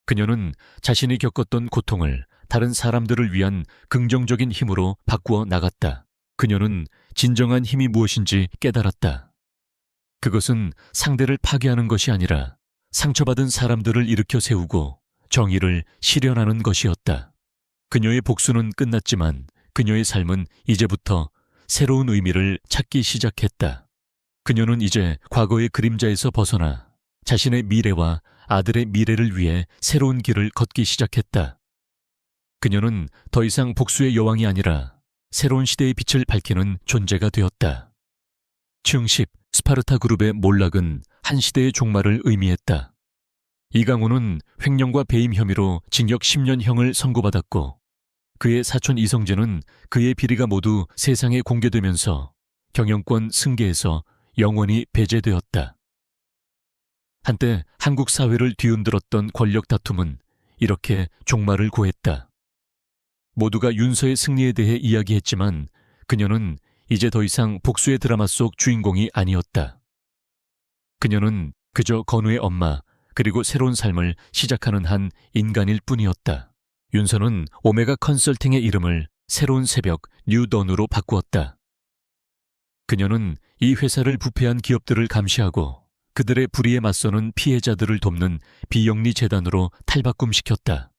그녀는 자신이 겪었던 고통을 다른 사람들을 위한 긍정적인 힘으로 바꾸어 나갔다. 그녀는 진정한 힘이 무엇인지 깨달았다. 그것은 상대를 파괴하는 것이 아니라 상처받은 사람들을 일으켜 세우고 정의를 실현하는 것이었다. 그녀의 복수는 끝났지만 그녀의 삶은 이제부터 새로운 의미를 찾기 시작했다. 그녀는 이제 과거의 그림자에서 벗어나 자신의 미래와 아들의 미래를 위해 새로운 길을 걷기 시작했다. 그녀는 더 이상 복수의 여왕이 아니라 새로운 시대의 빛을 밝히는 존재가 되었다. 층10 스파르타 그룹의 몰락은 한 시대의 종말을 의미했다. 이강호는 횡령과 배임 혐의로 징역 10년형을 선고받았고 그의 사촌 이성재는 그의 비리가 모두 세상에 공개되면서 경영권 승계에서 영원히 배제되었다. 한때 한국 사회를 뒤흔들었던 권력 다툼은 이렇게 종말을 고했다. 모두가 윤서의 승리에 대해 이야기했지만 그녀는 이제 더 이상 복수의 드라마 속 주인공이 아니었다. 그녀는 그저 건우의 엄마 그리고 새로운 삶을 시작하는 한 인간일 뿐이었다. 윤서는 오메가 컨설팅의 이름을 새로운 새벽 뉴던으로 바꾸었다. 그녀는 이 회사를 부패한 기업들을 감시하고 그들의 불의에 맞서는 피해자들을 돕는 비영리 재단으로 탈바꿈시켰다.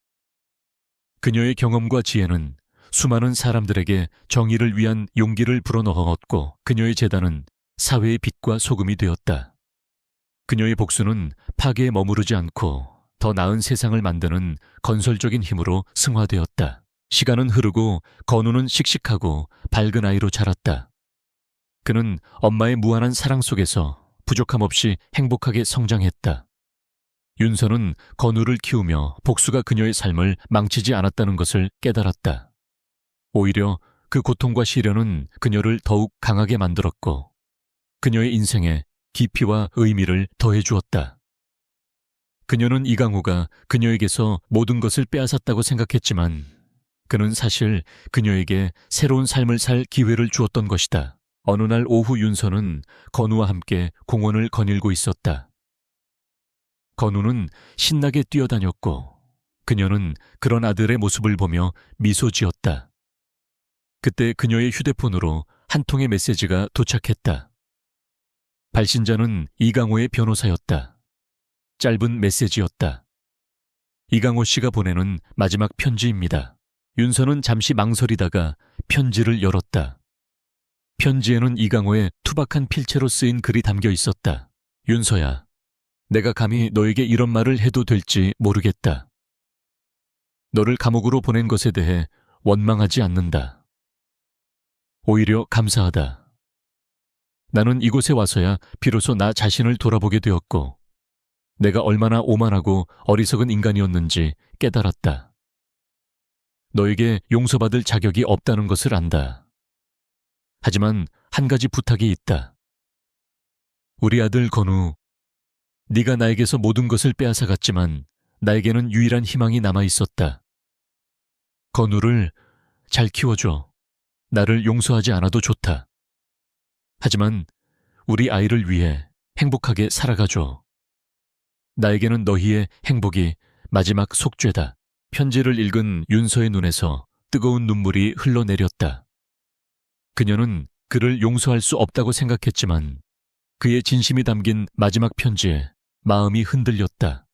그녀의 경험과 지혜는 수많은 사람들에게 정의를 위한 용기를 불어넣었고 그녀의 재단은 사회의 빛과 소금이 되었다. 그녀의 복수는 파괴에 머무르지 않고 더 나은 세상을 만드는 건설적인 힘으로 승화되었다. 시간은 흐르고 건우는 씩씩하고 밝은 아이로 자랐다. 그는 엄마의 무한한 사랑 속에서 부족함 없이 행복하게 성장했다. 윤서는 건우를 키우며 복수가 그녀의 삶을 망치지 않았다는 것을 깨달았다. 오히려 그 고통과 시련은 그녀를 더욱 강하게 만들었고 그녀의 인생에 깊이와 의미를 더해주었다. 그녀는 이강호가 그녀에게서 모든 것을 빼앗았다고 생각했지만 그는 사실 그녀에게 새로운 삶을 살 기회를 주었던 것이다. 어느 날 오후 윤서는 건우와 함께 공원을 거닐고 있었다. 건우는 신나게 뛰어다녔고 그녀는 그런 아들의 모습을 보며 미소 지었다. 그때 그녀의 휴대폰으로 한 통의 메시지가 도착했다. 발신자는 이강호의 변호사였다. 짧은 메시지였다. 이강호 씨가 보내는 마지막 편지입니다. 윤서는 잠시 망설이다가 편지를 열었다. 편지에는 이강호의 투박한 필체로 쓰인 글이 담겨 있었다. 윤서야, 내가 감히 너에게 이런 말을 해도 될지 모르겠다. 너를 감옥으로 보낸 것에 대해 원망하지 않는다. 오히려 감사하다. 나는 이곳에 와서야 비로소 나 자신을 돌아보게 되었고, 내가 얼마나 오만하고 어리석은 인간이었는지 깨달았다. 너에게 용서받을 자격이 없다는 것을 안다. 하지만 한 가지 부탁이 있다. 우리 아들 건우, 네가 나에게서 모든 것을 빼앗아갔지만 나에게는 유일한 희망이 남아 있었다. 건우를 잘 키워줘. 나를 용서하지 않아도 좋다. 하지만 우리 아이를 위해 행복하게 살아가줘. 나에게는 너희의 행복이 마지막 속죄다. 편지를 읽은 윤서의 눈에서 뜨거운 눈물이 흘러내렸다. 그녀는 그를 용서할 수 없다고 생각했지만 그의 진심이 담긴 마지막 편지에 마음이 흔들렸다.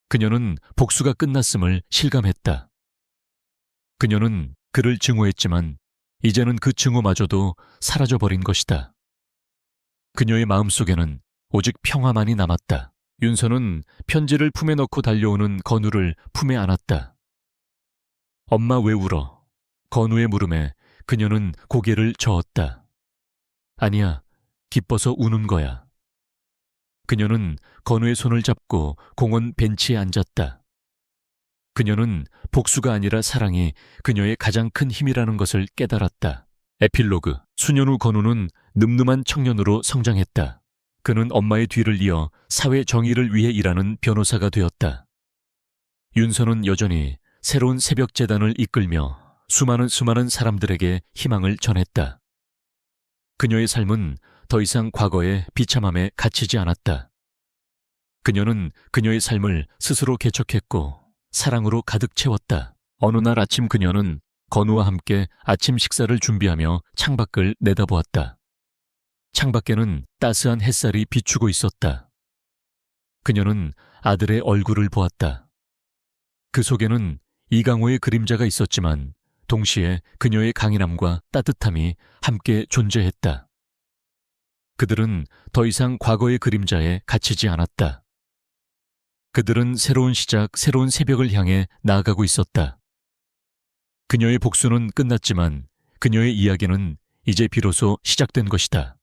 그녀는 복수가 끝났음을 실감했다. 그녀는 그를 증오했지만 이제는 그 증오마저도 사라져버린 것이다. 그녀의 마음속에는 오직 평화만이 남았다. 윤서는 편지를 품에 넣고 달려오는 건우를 품에 안았다. 엄마 왜 울어? 건우의 물음에 그녀는 고개를 저었다. 아니야, 기뻐서 우는 거야. 그녀는 건우의 손을 잡고 공원 벤치에 앉았다. 그녀는 복수가 아니라 사랑이 그녀의 가장 큰 힘이라는 것을 깨달았다. 에필로그. 수년 후 건우는 늠름한 청년으로 성장했다. 그는 엄마의 뒤를 이어 사회 정의를 위해 일하는 변호사가 되었다. 윤서는 여전히 새로운 새벽 재단을 이끌며 수많은 사람들에게 희망을 전했다. 그녀의 삶은 더 이상 과거의 비참함에 갇히지 않았다. 그녀는 그녀의 삶을 스스로 개척했고 사랑으로 가득 채웠다. 어느 날 아침 그녀는 건우와 함께 아침 식사를 준비하며 창밖을 내다보았다. 창밖에는 따스한 햇살이 비추고 있었다. 그녀는 아들의 얼굴을 보았다. 그 속에는 이강호의 그림자가 있었지만 동시에 그녀의 강인함과 따뜻함이 함께 존재했다. 그들은 더 이상 과거의 그림자에 갇히지 않았다. 그들은 새로운 시작, 새로운 새벽을 향해 나아가고 있었다. 그녀의 복수는 끝났지만 그녀의 이야기는 이제 비로소 시작된 것이다.